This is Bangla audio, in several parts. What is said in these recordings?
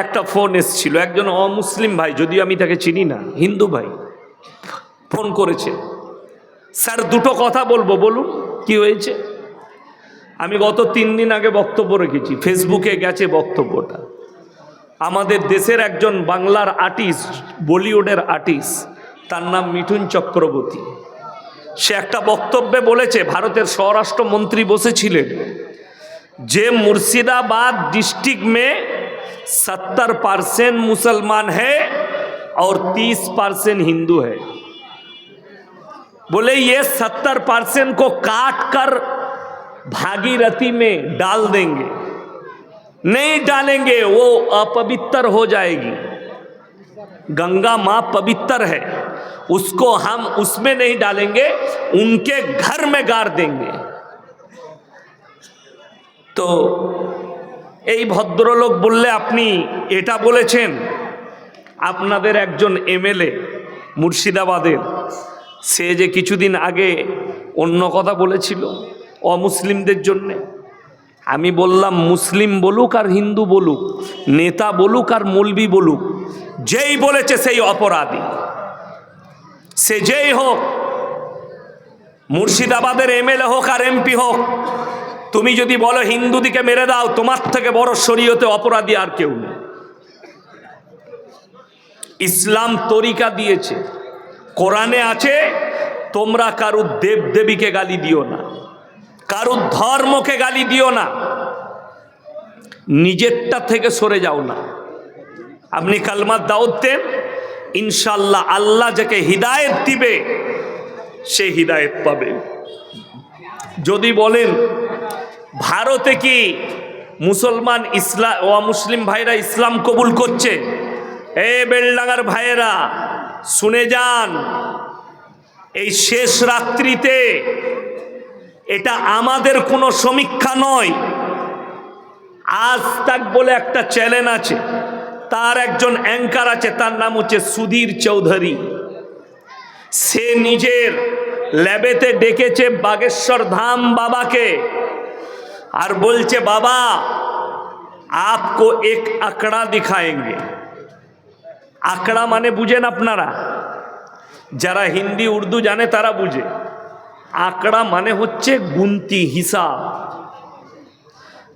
একটা ফোন এসেছিল, একজন অমুসলিম ভাই, যদিও আমি তাকে চিনি না, হিন্দু ভাই ফোন করেছে। স্যার দুটো কথা বলবো, বলুন কি হয়েছে। আমি গত 3 দিন আগে বক্তব্য রেখেছি, ফেসবুকে গেছে বক্তব্যটা। আমাদের দেশের একজন বাংলার আর্টিস্ট, বলিউডের আর্টিস্ট, তার নাম মিঠুন চক্রবর্তী। সে একটা বক্তব্যে বলেছে, ভারতের স্বরাষ্ট্রমন্ত্রী বসেছিলেন, যে মুর্শিদাবাদ डिस्ट्रिक्ट में 70% मुसलमान है और 30% हिंदू है। बोले ये 70% को काट कर भागीरथी में डाल देंगे, नहीं डालेंगे वो अपवित्र हो जाएगी। गंगा माँ पवित्र है, उसको हम उसमें नहीं डालेंगे, उनके घर में गाड़ देंगे। তো এই ভদ্রলোক বললে, আপনি এটা বলেছেন? আপনাদের একজন এমএলএ মুর্শিদাবাদের, সে যে কিছুদিন আগে অন্য কথা বলেছিল অমুসলিমদের জন্যে। আমি বললাম, মুসলিম বলুক আর হিন্দু বলুক, নেতা বলুক আর মৌলবি বলুক, যেই বলেছে সেই অপরাধী, সে যেই হোক, মুর্শিদাবাদের এমএলএ হোক আর এমপি হোক, তুমি যদি বলো হিন্দুদিকে মেরে দাও, তোমার থেকে বড় শরীয়তে অপরাধী আর কেউ নেই। ইসলাম তরিকা দিয়েছে, কোরআনে আছে, তোমরা কারুর দেব দেবীকে গালি দিও না, কারুর ধর্মকে গালি দিও না, নিজেরটা থেকে সরে যাও না। আপনি কালমার দাওয়াত দেন, ইনশাআল্লাহ আল্লাহ যাকে হিদায়েত দিবে সে হিদায়েত পাবে। যদি বলেন ভারতে কি মুসলমান মুসলিম ভাইরা ইসলাম কবুল করছে, এ বেলডাঙ্গার ভাইয়েরা শুনে যান, এই শেষ রাত্রিতে, এটা আমাদের কোনো সমীক্ষা নয়। আজ তাক বলে একটা চ্যানেল আছে, তার একজন অ্যাঙ্কার আছে, তার নাম হচ্ছে সুধীর চৌধুরী। সে নিজের ল্যাবেতে ডেকেছে বাগেশ্বর ধাম বাবাকে, আর বলছে, বাবা आपको एक आंकड़ा दिखाएंगे। आंकड़ा माने बुझेन আপনারা, যারা হিন্দি উর্দু জানে তারা বুঝে। আঁকড়া মানে হচ্ছে গুনতি, হিসাব।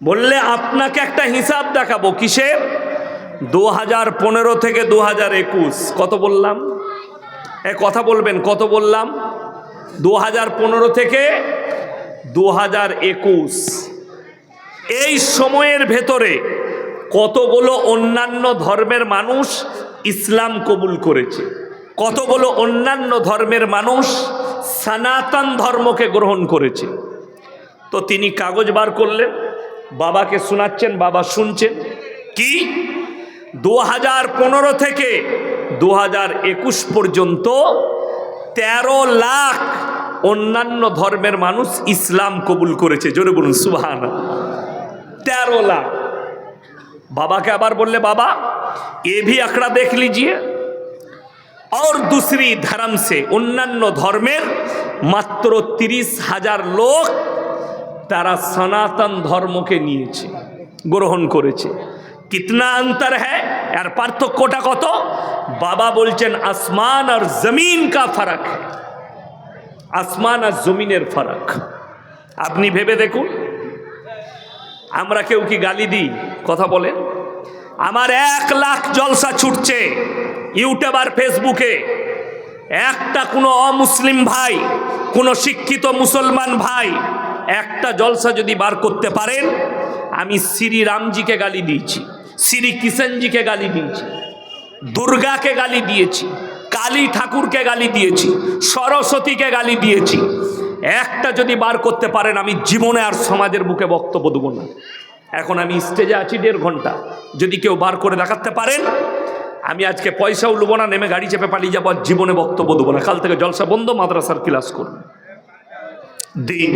বললে আপনাকে একটা হিসাব দেখাবো, কিসের? 2015 থেকে 2021। কত বললাম? কথা বলবেন, কত বললাম? 2015 থেকে 2021। এই সময়ের ভেতরে কতগুলো অন্যান্য ধর্মের মানুষ ইসলাম কবুল করেছে, কতগুলো অন্যান্য ধর্মের মানুষ সনাতন ধর্মকে গ্রহণ করেছে। তো তিনি কাগজ বার করলেন, বাবাকে শোনাচ্ছেন, বাবা শুনছেন। কি 2015 থেকে 2021 পর্যন্ত 13 লাখ অন্যান্য ধর্মের মানুষ ইসলাম কবুল করেছে। জোরে বলুন সুবহানাল্লাহ। 13 লাখ। বাবাকে আবার বললে, বাবা ये भी आंकड़ा देख लीजिए, और दूसरी धर्म से अन्यान्य धर्मेर मात्र 30,000 लोग तारा सनातन धर्म के निয়েছে, গ্রহণ করেছে। कितना अंतर है, यार पार्थक्यটা কত? बाबा बोलছেন आसमान और जमीन का फर्क है, आसमान और जमीনের फर्क। আপনি ভেবে দেখুন, আমরা কেউ কি গালি দিই? কথা বলেন। আমার 1 লাখ জলসা ছুটছে ইউটিউব আর ফেসবুকে, একটা কোনো অমুসলিম ভাই, কোনো শিক্ষিত মুসলমান ভাই একটা জলসা যদি বার করতে পারেন, আমি শ্রী রামজিকে গালি দিয়েছি, শ্রী কৃষ্ণজিকে গালি দিয়েছি, দুর্গাকে গালি দিয়েছি, কালী ঠাকুরকে গালি দিয়েছি, সরস্বতীকে গালি দিয়েছি। একটা যদি বার করতে পারেন, আমি জীবনে আর সমাজের বুকে বক্তব্য দেব না। এখন আমি স্টেজে আছি 1.5 ঘন্টা, যদি কেউ বার করে দেখাতে পারেন, আমি আজকে পয়সাও নেবো না, নেমে গাড়ি চেপে পালিয়ে যাবো, জীবনে বক্তব্য দেবো না। কাল থেকে জলসা বন্ধ, মাদ্রাসার ক্লাস করব দিন।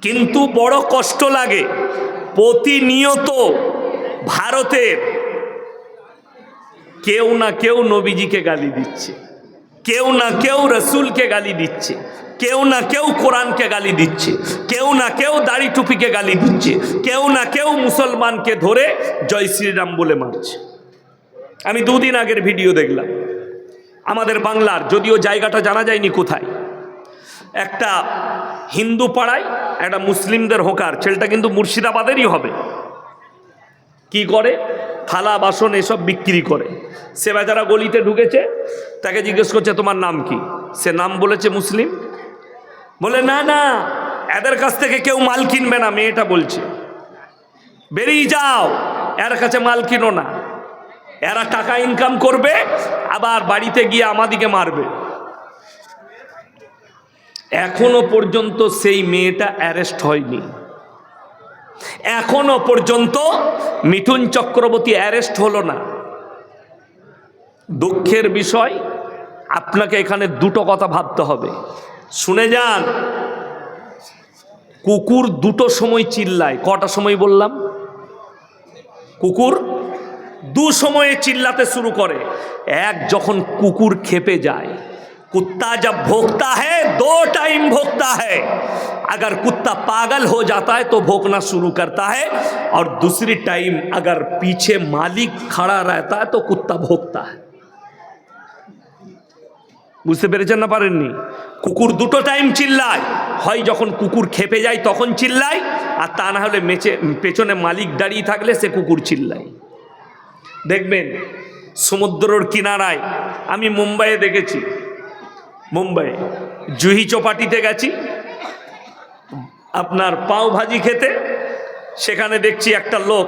কিন্তু বড় কষ্ট লাগে, প্রতিনিয়ত ভারতের কেউ না কেউ নবীজিকে গালি দিচ্ছে। কেউ না কেউ রসুলকে গালি দিচ্ছে, কেউ না কেউ কোরআনকে গালি দিচ্ছে, কেউ না কেউ দাড়ি টুপিকে গালি দিচ্ছে, কেউ না কেউ মুসলমানকে ধরে জয় শ্রীরাম বলে মারছে। আমি দুদিন আগের ভিডিও দেখলাম, আমাদের বাংলার, যদিও জায়গাটা জানা যায়নি কোথায়, একটা হিন্দু পাড়ায় একটা মুসলিমদের হোকার, ছেলেটা কিন্তু মুর্শিদাবাদেরই হবে, কি করে থালা বাসন এসব বিক্রি করে। সে বেচারা গলিতে ঢুকেছে, তাকে জিজ্ঞেস করছে তোমার নাম কি? সে নাম বলেছে মুসলিম। বলে না না, এদের কাছ থেকে কেউ মাল কিনবে না। মেয়েটা বলছে বেরিয়ে যাও, এর কাছে মাল কিনো না, এরা টাকা ইনকাম করবে, আবার বাড়িতে গিয়ে আমাদিকে মারবে। এখনো পর্যন্ত সেই মেয়েটা অ্যারেস্ট হয়নি, এখনো পর্যন্ত মিঠুন চক্রবর্তী অ্যারেস্ট হলো না। দুঃখের বিষয়, আপনাকে এখানে দুটো কথা ভাবতে হবে, শুনে যান। কুকুর দুটো সময় চিল্লায়। কটা সময় বললাম? কুকুর দু সময়ে চিল্লাতে শুরু করে। এক, যখন কুকুর खेपे যায়, कुत्ता जब भौंकता है 2 टाइम भौंकता है, अगर कुत्ता पागल हो जाता है तो भौंकना शुरू करता है, और दूसरी टाइम अगर पीछे मालिक खड़ा रहता है तो कुत्ता भौंकता है। বুঝতে পেরেছেন না পারেননি? কুকুর দুটো টাইম চিল্লায়, হয় যখন কুকুর খেপে যায় তখন চিল্লায়, আর তা না হলে পেছনে মালিক দাঁড়িয়ে থাকলে সে কুকুর চিল্লায়। দেখবেন সমুদ্রের কিনারায়, আমি মুম্বাইয়ে দেখেছি, মুম্বাই জুহি চৌপাটিতে গেছি আপনার পাও ভাজি খেতে, সেখানে দেখছি একটা লোক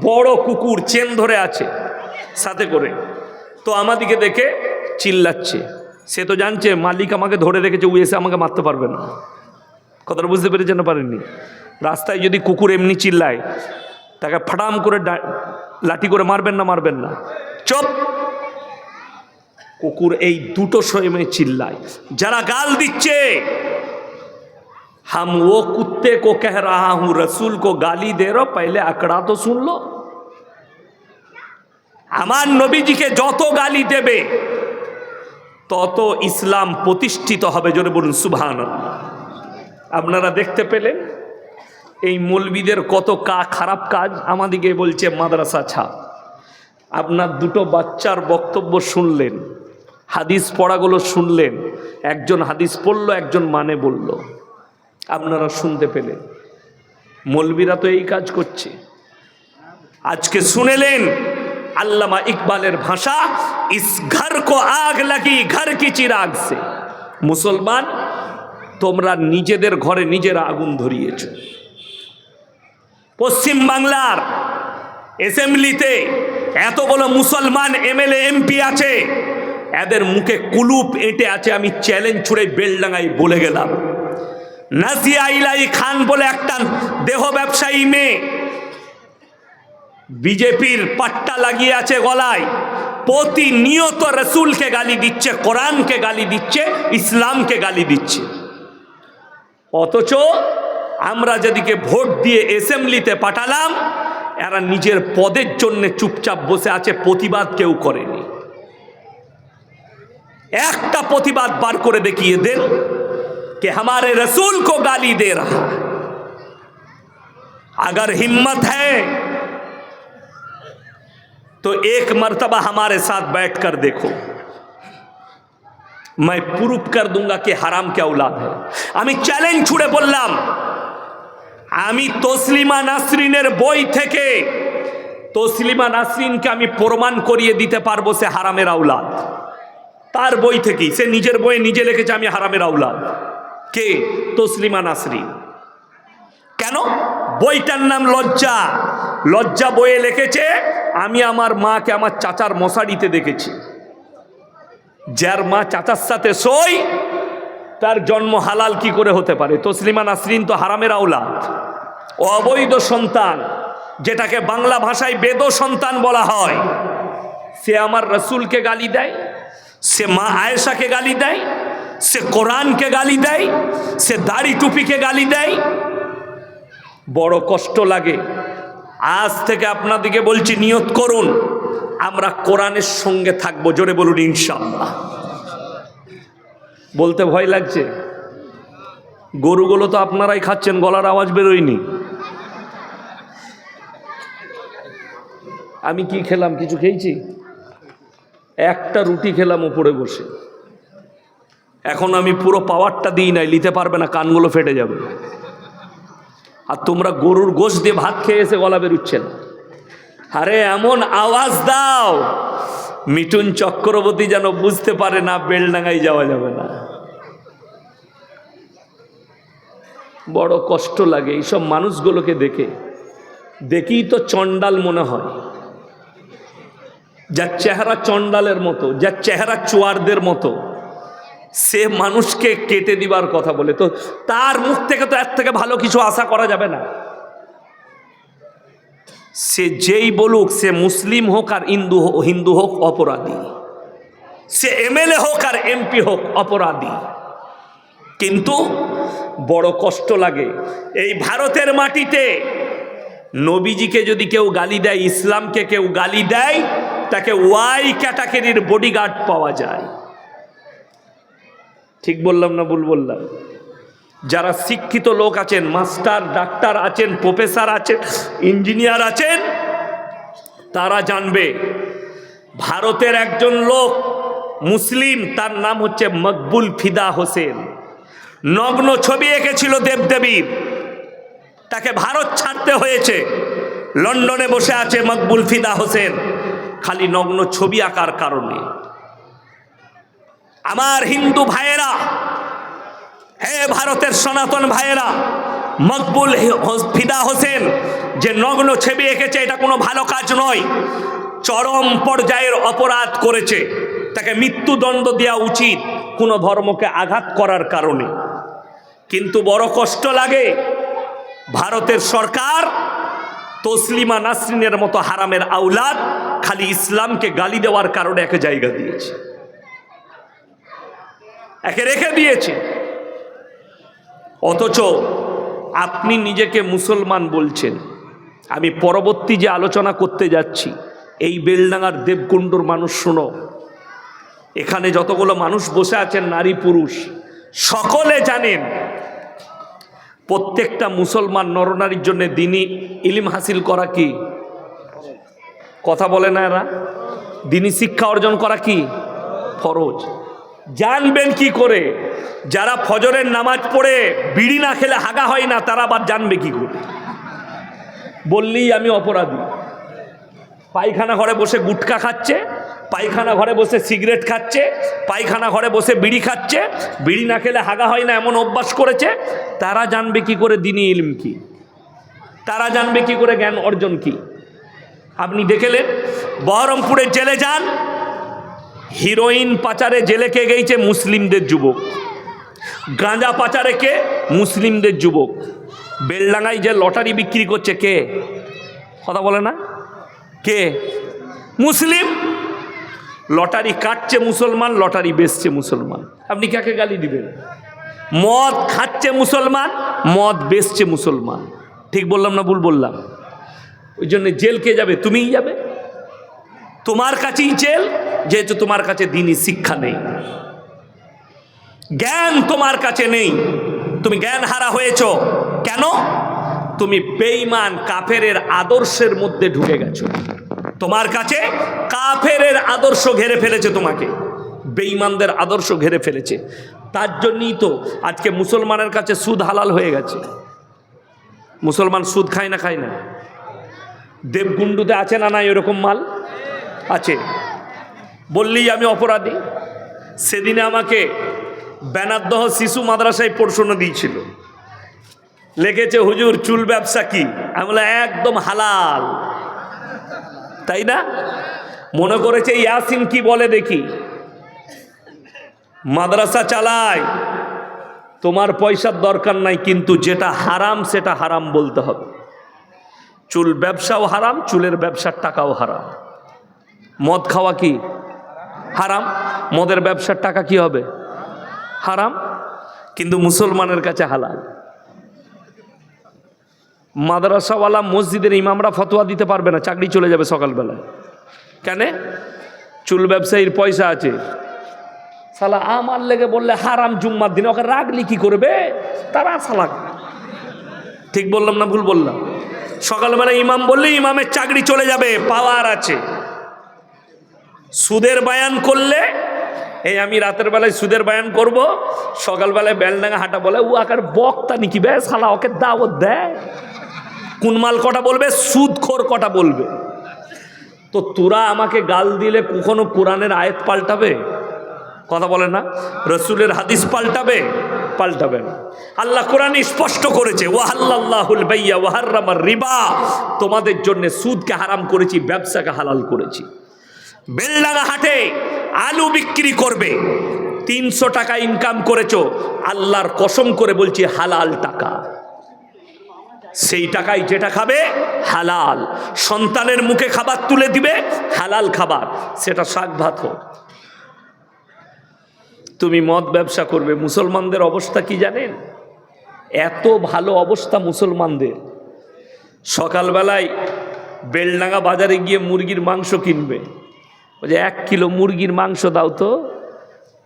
বড় কুকুর চেন ধরে আছে সাথে করে, তো আমাদিকে দেখে চিল্লাচ্ছে। সে তো জানছে মালিক আমাকে ধরে রেখেছে, ও এসে আমাকে মারতে পারবে না। কথাটা বুঝতে পেরেছেন না পারেননি? রাস্তায় যদি কুকুর এমনি চিল্লায়, তাকে ফাটাম করে লাঠি করে মারবেন না? মারবেন না, চুপ। কুকুর এই দুটো সময় চিল্লায়। যারা গাল দিচ্ছে, हम वो कुत्ते को कह रहा हूं रसूल को गाली दे रहा, पहले आंकड़ा तो सुन लो। আমার নবীজিকে যত গালি দেবে তত ইসলাম প্রতিষ্ঠিত হবে। জোরে বলুন সুবহানাল্লাহ। আপনারা দেখতে পেলেন এই মৌলবীদের কত খারাপ কাজ। আমাদিকে বলছে মাদ্রাসা ছাপ। আপনার দুটো বাচ্চার বক্তব্য শুনলেন, হাদিস পড়াগুলো শুনলেন, একজন হাদিস পড়লো, একজন মানে বলল, আপনারা শুনতে পেলেন। মৌলবীরা তো এই কাজ করছে। আজকে শুনেলেন আল্লামা ইকবালের ভাষা, ইস ঘর কো আগ লাগি ঘর কি চিরাগ সে। মুসলমান, তোমরা নিজেদের ঘরে নিজেরা আগুন ধরিয়েছ। পশ্চিম বাংলার অ্যাসেম্বলিতে এতগুলো মুসলমান এমএলএ এমপি আছে, এদের মুখে কুলুপ এঁটে আছে। আমি চ্যালেঞ্জ ছুড়ে বেলডাঙ্গায় বলে গেলাম, নাজিয়া ইলাহি খান বলে একটা দেহ ব্যবসায়ী মেয়ে বিজেপির পাট্টা লাগিয়ে আছে গলায়, প্রতিনিয়ত রসুলকে গালি দিচ্ছে, কোরআনকে গালি দিচ্ছে, ইসলামকে গালি দিচ্ছে। অথচ আমরা যেদিকে ভোট দিয়ে অ্যাসেম্বলিতে পাঠালাম, এরা নিজের পদের জন্য চুপচাপ বসে আছে, প্রতিবাদ কেউ করেনি। একটা প্রতিবাদ বার করে দেখিয়ে দেন कि हमारे रसूल को गाली दे रहा है। अगर हिम्मत है तो एक मर्तबा हमारे साथ बैठकर देखो, मैं प्रूफ कर दूंगा कि हराम क्या औलाद है। আমি চ্যালেঞ্জ ছুড়ে বললাম, আমি তসলিমা নাসরিনের বই থেকে তসলিমা নাসরিনকে আমি প্রমাণ করিয়ে দিতে পারবো সে হারামের আওলাদ। তার বই থেকেই, সে নিজের বইয়ে নিজে লিখেছে আমি হারামের আওলাদ। কে? তসলিমা নাসরিন। কেন? বইটার নাম লজ্জা। লজ্জা বইয়ে লিখেছে, আমি আমার মাকে আমার চাচার মশারিতে দেখেছি। যার মা চাচার সাথে শোয় তার জন্ম হালাল কি করে হতে পারে? তসলিমা নাসরিন তো হারামের আওলাদ, অবৈধ সন্তান, যেটাকে বাংলা ভাষায় বেদ সন্তান বলা হয়। সে আমার রসুলকে গালি দেয়, সে মা আয়েশাকে গালি দেয়, সে কোরআনকে গালি দেয়, সে দাড়ি টুপিকে গালি দেয়। বড় কষ্ট লাগে। আজ থেকে আপনাদেরকে বলছি, নিয়ত করুন আমরা কোরআনের সঙ্গে থাকবো। জোরে বলুন ইনশাআল্লাহ। বলতে ভয় লাগছে? গরুগুলো তো আপনারাই খাচ্ছেন, গলার আওয়াজ বেরোয়নি। আমি কি খেলাম? কিছু খেয়েছি? একটা রুটি খেলাম উপরে বসে। এখন আমি পুরো পাওয়ারটা দিই নাই, নিতে পারবে না, কানগুলো ফেটে যাবে। আর তোমরা গরুর গোশত দিয়ে ভাত খেয়ে এসে গলা বেরুচ্ছে না। আরে এমন আওয়াজ দাও মিঠুন চক্রবর্তী যেন বুঝতে পারে না বেলডাঙ্গায় যাওয়া যাবে না। বড় কষ্ট লাগে এইসব মানুষগুলোকে দেখে। দেখেই তো চণ্ডাল মনে হয়, যার চেহারা চণ্ডালের মতো, যার চেহারা চোয়ারদের মতো, সে মানুষকে কেটে দিবার কথা বলে। তো তার মুখ থেকে তো এর থেকে ভালো কিছু আশা করা যাবে না। সে যেই বলুক, সে মুসলিম হোক আর হিন্দু হোক অপরাধী, সে এমএলএ হোক আর এমপি হোক অপরাধী। কিন্তু বড় কষ্ট লাগে এই ভারতের মাটিতে নবীজিকে যদি কেউ গালি দেয়, ইসলামকে কেউ গালি দেয়, তাকে ওয়াই ক্যাটাগরির বডিগার্ড পাওয়া যায়। ঠিক বললাম না ভুল বললাম? যারা শিক্ষিত লোক আছেন, মাস্টার ডাক্তার আছেন, প্রফেসর আছেন, ইঞ্জিনিয়ার আছেন, তারা জানবে ভারতের একজন লোক মুসলিম, তার নাম হচ্ছে মকবুল ফিদা হোসেন। নগ্ন ছবি এঁকেছিল দেবদেবীর, তাকে ভারত ছাড়তে হয়েছে। লন্ডনে বসে আছে মকবুল ফিদা হোসেন, খালি নগ্ন ছবি আঁকার কারণে। আমার হিন্দু ভাইয়েরা, হে ভারতের সনাতন ভাইয়েরা, মকবুল ফিদা হোসেন যে নগ্ন ছবি এঁকেছে, এটা কোনো ভালো কাজ নয়, চরম পর্যায়ের অপরাধ করেছে। তাকে মৃত্যুদণ্ড দেওয়া উচিত কোনো ধর্মকে আঘাত করার কারণে। কিন্তু বড় কষ্ট লাগে ভারতের সরকার তসলিমা নাসরিনের মতো হারামের আওলাদ খালি ইসলামকে গালি দেওয়ার কারণে একে জায়গা দিয়েছে, একে রেখে দিয়েছে। অথচ আপনি নিজেকে মুসলমান বলছেন। আমি পরবর্তী যে আলোচনা করতে যাচ্ছি, এই বেলডাঙ্গার দেবকুণ্ডর মানুষ শোনো, এখানে যতগুলো মানুষ বসে আছেন, নারী পুরুষ সকলে জানেন প্রত্যেকটা মুসলমান নরনারীর জন্য দিনী ইলম হাসিল করা কি কথা বলে না এরা? দিনী শিক্ষা অর্জন করা কি ফরজ। জানবেন কি করে? যারা ফজরের নামাজ পড়ে বিড়ি না খেলে হাগা হয় না, তারা আবার জানবে কি করে? বললেই আমি অপরাধী। পায়খানা ঘরে বসে গুটখা খাচ্ছে, পায়খানা ঘরে বসে সিগারেট খাচ্ছে, পায়খানা ঘরে বসে বিড়ি খাচ্ছে, বিড়ি না খেলে হাগা হয় না এমন অভ্যাস করেছে, তারা জানবে কি করে দিনী ইলম কি? তারা জানবে কি করে জ্ঞান অর্জন কি? আপনি দেখলেন বহরমপুরের জেলে যান, হিরোইন পাচারে জেলে কে গেছে? মুসলিমদের যুবক। গাঁজা পাচারে কে? মুসলিমদের যুবক। বেলডাঙ্গায় যে লটারি বিক্রি করছে কে? কথা বলে না? কে? মুসলিম। লটারি কাটছে মুসলমান, লটারি বেচছে মুসলমান। আপনি কাকে গালি দিবেন? মদ খাচ্ছে মুসলমান, মদ বেচছে মুসলমান। ঠিক বললাম না ভুল বললাম? ওই জন্য জেল কে যাবে? তুমিই যাবে। তোমার কাছেই জেল, যেহেতু তোমার কাছে দ্বীনি শিক্ষা নেই, জ্ঞান তোমার কাছে নেই, তুমি জ্ঞান হারা হয়েছ। কেন? তুমি বেঈমান কাফেরের আদর্শের মধ্যে ঢুকে গেছো। তোমার কাছে কাফেরের আদর্শ ঘেরে ফেলেছে, তোমাকে বেঈমানদের আদর্শ ঘেরে ফেলেছে। তার জন্যই তো আজকে মুসলমানের কাছে সুদ হালাল হয়ে গেছে। মুসলমান সুদ খায় না? খায় না? দেবকুণ্ডুতে আছে না নাই এরকম মাল? আছে। বললেই আমি অপরাধী। সেদিনে আমাকে বেনাদ্দহ শিশু মাদ্রাসায় পড়াশোনা দিয়েছিল, লিখেছে হুজুর চুল ব্যবসা কি? আমি বললাম একদম হালাল। তাই না? মনে করেছে ইয়াসিন কি বলে দেখি। মাদ্রাসা চালায়, তোমার পয়সার দরকার নাই, কিন্তু যেটা হারাম সেটা হারাম বলতে হবে। চুল ব্যবসাও হারাম, চুলের ব্যবসার টাকাও হারাম। মদ খাওয়া কি হারাম, মদের ব্যবসার টাকা কি হবে? হারাম। কিন্তু মুসলমানের কাছে হালাল। মাদ্রাসাওয়ালা মসজিদের ইমামরা ফতোয়া দিতে পারবে না, চাকরি চলে যাবে সকালবেলায়। কেন? চুল ব্যবসায়ীর পয়সা আছে, সালা আমার লেগে বললে হারাম জুম্মার দিনে ওকে রাগলি কি করবে, তারা আশা লাগবে। ঠিক বললাম না ভুল বললাম? সকালবেলা ইমাম বললে ইমামের চাকরি চলে যাবে, পাওয়ার আছে। সুদের বায়ান করলে, এই আমি রাতের বেলায় সুদের বায়ান করব, সকালবেলায় বেলডাঙ্গা হাঁটা বলে ও আকার বক্তা নাকি বে সালা, ওকে দাওয়াত দেয়। কুনমাল কটা বলবে, সুদখোর কটা বলবে। তো তোরা আমাকে গাল দিলে কখনো কোরআনের আয়াত পাল্টাবে? কথা বলে না? রসুলের হাদিস পাল্টাবে? পাল্টাবে না। আল্লাহ কোরআন স্পষ্ট করেছে, ওয়াহাল্লাল্লাহুল বাইয়া ওয়া হাররামার রিবা, তোমাদের জন্য সুদকে হারাম করেছি, ব্যবসাকে হালাল করেছি। বেলডাঙ্গা হাটে আলু বিক্রি করবে, 300 টাকা ইনকাম করেছো, আল্লাহর কসম করে বলছি হালাল টাকা। সেই টাকায় যেটা খাবে হালাল, সন্তানের মুখে খাবার তুলে দিবে হালাল খাবার, সেটা শাক ভাত হোক। তুমি মদ ব্যবসা করবে, মুসলমানদের অবস্থা কি জানেন? এত ভালো অবস্থা মুসলমানদের, সকালবেলায় বেলডাঙ্গা বাজারে গিয়ে মুরগির মাংস কিনবে, ওই যে 1 কিলো মুরগির মাংস দাও তো।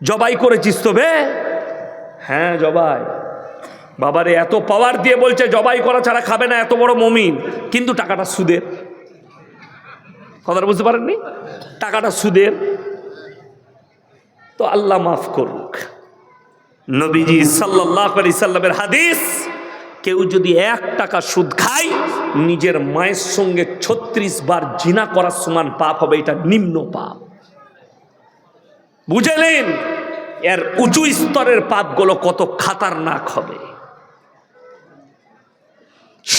জবাই করেছিস তো বে? হ্যাঁ জবাই। বাবারে এত পাওয়ার দিয়ে বলছে জবাই করা ছাড়া খাবে না, এত বড় মমিন, কিন্তু টাকাটা সুদের। কথাটা বুঝতে পারেননি? টাকাটা সুদের। তো আল্লাহ মাফ করুক। নবীজি সাল্লাল্লাহু আলাইহি সাল্লামের হাদিস, কেউ যদি 1 টাকা সুদ খায়, নিজের মায়ের সঙ্গে 36 বার জিনা করার সমান পাপ হবে। এটা নিম্ন পাপ। বুঝলেন এর উঁচু স্তরের পাপগুলো কত খাতারনাক হবে।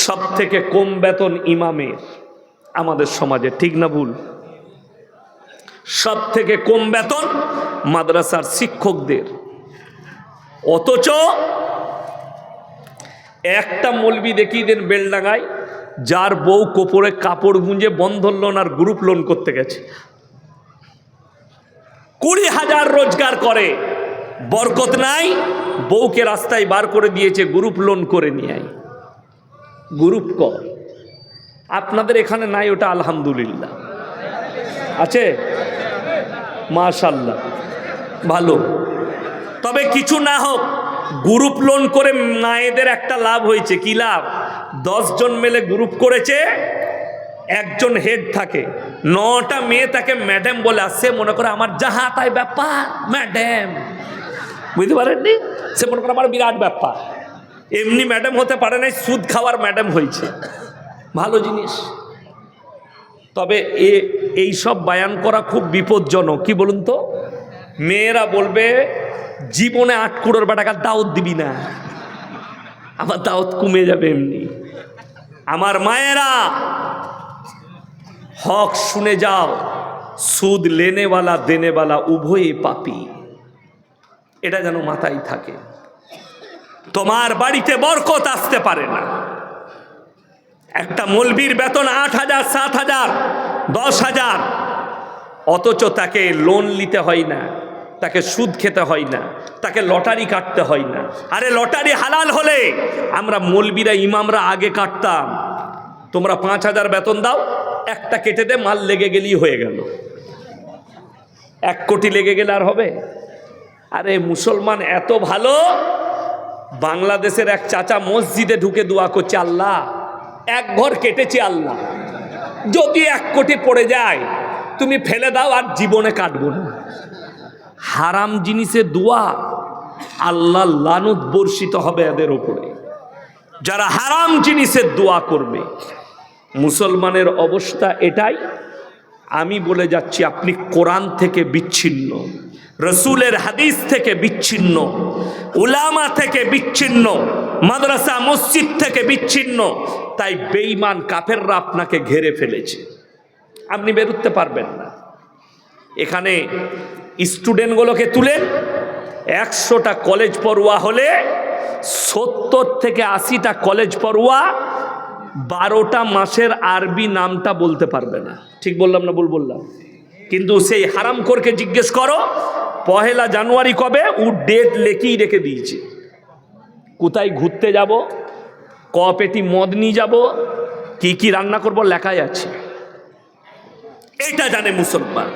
সব থেকে কম বেতন ইমামের আমাদের সমাজে, ঠিক না ভুল? সব থেকে কম বেতন মাদ্রাসার শিক্ষকদের। অথচ একটা মৌলবি দেখিয়ে দেন বেলডাঙ্গায়, যার বউ কোপরে কাপড় গুঁজে বন্ধন লোন আর গ্রুপ লোন করতে গেছে, 20,000 রোজগার করে, বরকত নাই, বউকে রাস্তায় বার করে দিয়েছে, গ্রুপ লোন করে নিয়ে আয়, গ্রুপ কর। আপনাদের এখানে নাই ওটা, আলহামদুলিল্লাহ আছে, মাশাআল্লাহ ভালো। তবে কিছু না হোক, গ্রুপ লোন করে মায়েদের একটা লাভ হয়েছে। কি লাভ? 10 জন মিলে গ্রুপ করেছে, একজন হেড থাকে, 9টা মেয়ে তাকে ম্যাডাম বলে আসছে, মনে করে আমার যাহা তাই ব্যাপার ম্যাডাম, বুঝতে পারেননি? সে মনে করে আমার বিরাট ব্যাপার। এমনি ম্যাডাম হতে পারে নাই, সুদ খাওয়ার ম্যাডাম হয়েছে, ভালো জিনিস। তবে এই সব বায়ান করা খুব বিপজ্জনক। কি বলুন তো? মেয়েরা বলবে জীবনে 8 কুড়োর টাকা দাওয়াত দিবি না, আমার দাওয়াত কমে যাবে এমনি। আমার মায়েরা, হক শুনে যাও, সুদ লেনেওয়ালা দেনেওয়ালা উভয়ে পাপী, এটা যেন মাথায় থাকে। তোমার বাড়িতে বরকত আসতে পারে না। একটা মৌলবীর বেতন 8,000, 7,000, 10,000, অথচ তাকে লোন নিতে হয় না, তাকে সুদ খেতে হয় না, তাকে লটারি কাটতে হয় না। আরে লটারি হালাল হলে আমরা মৌলবীরা ইমামরা আগে কাটতাম। তোমরা 5,000 বেতন দাও, একটা কেটে দে, মাল লেগে গেলেই হয়ে গেল। 1 কোটি লেগে গেলে আর হবে? আরে মুসলমান এত ভালো, বাংলাদেশের এক চাচা মসজিদে ঢুকে দোয়া করছে, আল্লাহ 1 ঘর কেটেছি, আল্লাহ যদি 1 কোটি পড়ে যায় তুমি ফেলে দাও, আর জীবনে কাটবো না। হারাম জিনিসের দোয়া, আল্লাহ লানত বর্ষিত হবে এদের উপরে, যারা হারাম জিনিসের দোয়া করবে। মুসলমানের অবস্থা এটাই। আমি বলে যাচ্ছি, আপনি কোরআন থেকে বিচ্ছিন্ন, রসুলের হাদিস থেকে বিচ্ছিন্ন, উলামা থেকে বিচ্ছিন্ন, মাদ্রাসা মসজিদ থেকে বিচ্ছিন্ন, তাই বেঈমান কাফেররা আপনাকে ঘেরে ফেলেছে, আপনি বেরোতে পারবেন না। এখানে স্টুডেন্টগুলোকে তুলেন, 100টা কলেজ পড়ুয়া হলে 70 থেকে 80টা কলেজ পড়ুয়া 12টা মাসের আরবি নামটা বলতে পারবে না। ঠিক বললাম না ভুল বললাম? কিন্তু সেই হারামখোরকে জিজ্ঞেস করো 1 জানুয়ারি কবে, ও ডেট লেখেই রেখে দিয়েছে। কোথায় ঘুরতে যাব, ক পেটি মদ নিয়ে যাব, কি কি রান্না করব, লেখাই আছে। এটা জানে মুসলমান,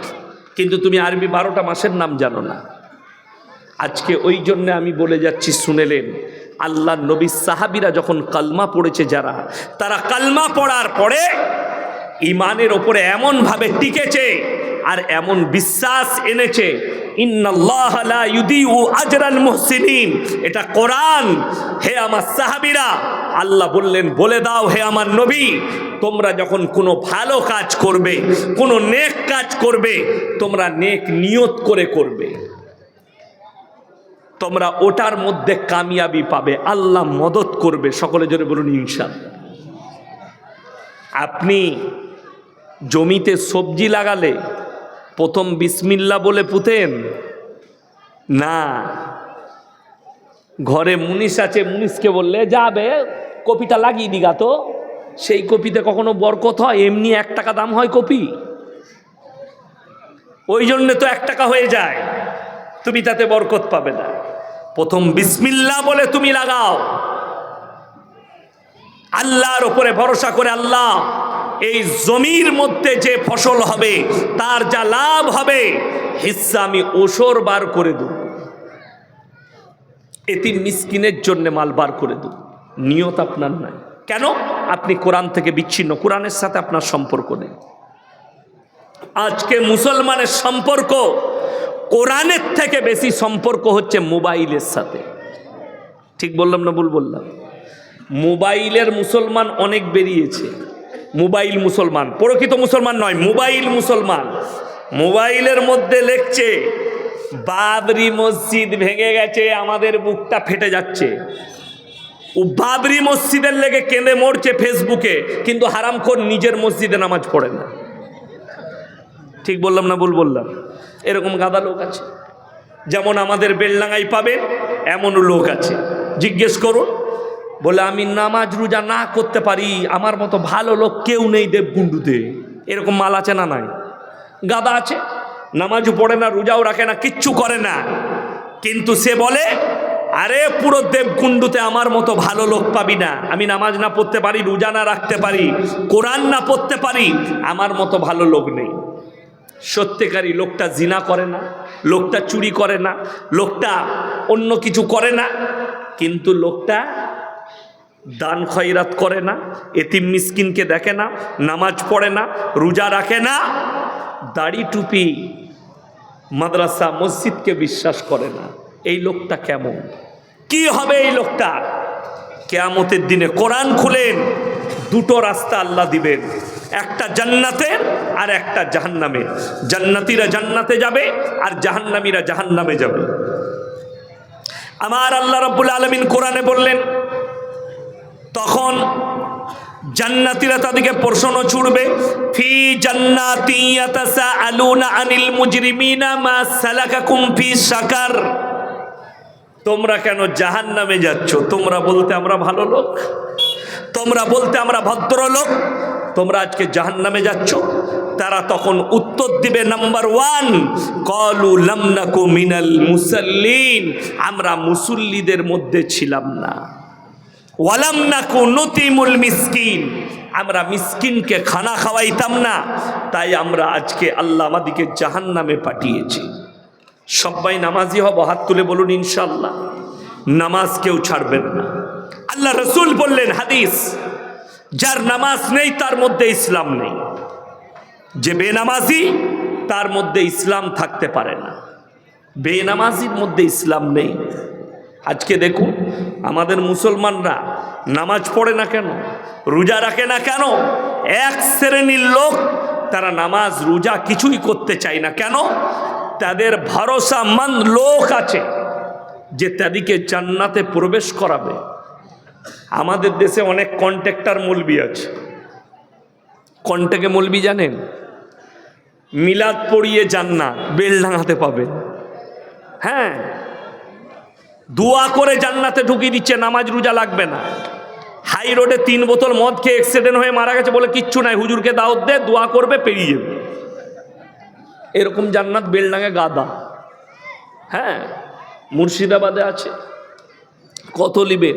কিন্তু তুমি আরবি 12টা মাসের নাম জানো না। আজকে ওই জন্য আমি বলে যাচ্ছি, শুনেলেন, আল্লাহ নবী সাহাবীরা যখন কালমা পড়েছে যারা, তারা কালমা পড়ার পরে ইমানের ওপরে এমনভাবে টিকেছে আর এমন বিশ্বাস এনেছে, ইন্নাল্লাহ লা ইউদিউ আজরাল মুহসিনিন, এটা কোরআন। হে আমার সাহাবীরা, আল্লাহ বললেন বলে দাও হে আমার নবী, তোমরা যখন কোনো ভালো কাজ করবে, কোনো নেক কাজ করবে, তোমরা নেক নিয়ত করে করবে, তোমরা ওটার মধ্যে কামিয়াবি পাবে, আল্লাহ মদত করবে। সকলে জোরে বলুন ইনশাআল্লাহ। আপনি জমিতে সবজি লাগালে প্রথম বিসমিল্লাহ বলে পুঁতেন না, ঘরে মুনিশ আছে, মুনিশকে বললে যাবে কপিটা লাগিয়ে দিগা, তো সেই কপিতে কখনো বরকত হয়? এমনি 1 টাকা দাম হয় কপি, ওই জন্যে তো 1 টাকা হয়ে যায়, তুমি তাতে বরকত পাবে না। প্রথম বিসমিল্লাহ বলে তুমি লাগাও, আল্লাহর উপরে ভরসা করে, আল্লাহ এই জমির মধ্যে যে ফসল হবে তার যা লাভ হবে হিস্সা আমি ওসর বার করে দেব, এতিম মিসকিনের জন্য মাল বার করে দেব। নিয়ত আপনার নাই, কেন? আপনি কোরআন থেকে বিচ্ছিন্ন, কোরআনের সাথে আপনার সম্পর্ক নেই। আজকে মুসলমানের সম্পর্ক কোরআনের থেকে বেশি সম্পর্ক হচ্ছে মোবাইলের সাথে। ঠিক বললাম না ভুল বললাম? মোবাইলের মুসলমান অনেক বেরিয়েছে, মোবাইল মুসলমান, প্রকৃত মুসলমান নয়, মোবাইল মুসলমান। মোবাইলের মধ্যে লিখছে বাবরি মসজিদ ভেঙে গেছে, আমাদের বুকটা ফেটে যাচ্ছে। ও বাবরি মসজিদের লেগে কেঁদে মরছে ফেসবুকে, কিন্তু হারামখোর নিজের মসজিদে নামাজ পড়ে না। ঠিক বললাম না ভুল বললাম? এরকম গাদা লোক আছে, যেমন আমাদের বেলডাঙ্গায় পাবেন এমনও লোক আছে। জিজ্ঞেস করুন, বলে আমি নামাজ রোজা না করতে পারি, আমার মতো ভালো লোক কেউ নেই দেবকুণ্ডুতে। এরকম মাল আছে না নাই? গাদা আছে, নামাজও পড়ে না, রোজাও রাখে না, কিচ্ছু করে না, কিন্তু সে বলে আরে পুরো দেবকুণ্ডুতে আমার মতো ভালো লোক পাবি না। আমি নামাজ না পড়তে পারি, রোজা না রাখতে পারি, কোরআন না পড়তে পারি, আমার মতো ভালো লোক নেই। সত্যিকারী লোকটা জিনা করে না, লোকটা চুরি করে না, লোকটা অন্য কিছু করে না, কিন্তু লোকটা দান খয়রাত করে না, এতিম মিসকিনকে দেখে না, নামাজ পড়ে না, রোজা রাখে না, দাড়ি টুপি মাদ্রাসা মসজিদকে বিশ্বাস করে না। এই লোকটা কেমন? কি হবে এই লোকটা? কিয়ামতের দিনে কোরআন খুলেন, দুটো রাস্তা আল্লাহ দিবেন, একটা জান্নাতের আর একটা জাহান্নামের। জান্নাতীরা জান্নাতে যাবে আর জাহান্নামীরা জাহান্নামে যাবে। আমার আল্লাহ রাব্বুল আলামিন কোরআনে বললেন, তখন জান্নাতীরা তাদেরকে প্রশ্ন ছুড়বে, ফি জান্নাতি ইয়াতাসাআলুনা আনিল মুজরিমিনা মা সালাকাকুম ফি সাকার, তোমরা কেন জাহান্নামে যাচ্ছ? তোমরা বলতে আমরা ভালো লোক, তোমরা বলতে আমরা ভদ্রলোক, তোমরা আজকে জাহান্নামে যাচ্ছ। তারা তখন উত্তর দিবে, নাম্বার 1, ক্বালু লাম নাকু মিনাল মুসাল্লিন, আমরা মুসল্লিদের মধ্যে ছিলাম না। ওয়ালাম নাকু নুতিমুল মিসকিন, আমরা মিসকিনকে খানা খাওয়াইতাম না, তাই আমরা আজকে আল্লাহ আমাদেরকে জাহান্নামে পাঠিয়েছি। সবাই নামাজি হব, হাত তুলে বলুন ইনশাআল্লাহ। নামাজ কেউ ছাড়বেন না। আল্লাহ রসুল বললেন হাদিস, যার নামাজ নেই তার মধ্যে ইসলাম নেই, যে বেনামাজি তার মধ্যে ইসলাম থাকতে পারে না। বেনামাজির মধ্যে ইসলাম নেই। আজকে দেখুন আমাদের মুসলমানরা নামাজ পড়ে না কেন, রোজা রাখে না কেন? এক শ্রেণীর লোক, তারা নামাজ রোজা কিছুই করতে চায় না। কেন? তাদের ভরসামান লোক আছে যে তাদেরকে জান্নাতে প্রবেশ করাবে। আমাদের দেশে অনেক কন্ট্রাক্টর মৌলবি আছে। কন্ট্রাক্টে মৌলবি জানেন? মিলাদ পড়িয়ে জান্নাত বেলডাঙাতে পাবে। হ্যাঁ, দোয়া করে জান্নাতে ঢুকিয়ে দিচ্ছে, নামাজ রোজা লাগবে না। হাই রোডে 3 বোতল মদ খেয়ে অ্যাক্সিডেন্ট হয়ে মারা গেছে, বলে কিচ্ছু নাই, হুজুরকে দাওয়াত দে, দোয়া করবে, পেরিয়ে যাবে। এরকম জান্নাত বেলডাঙে গাদা। হ্যাঁ, মুর্শিদাবাদে আছে, কত লিবে?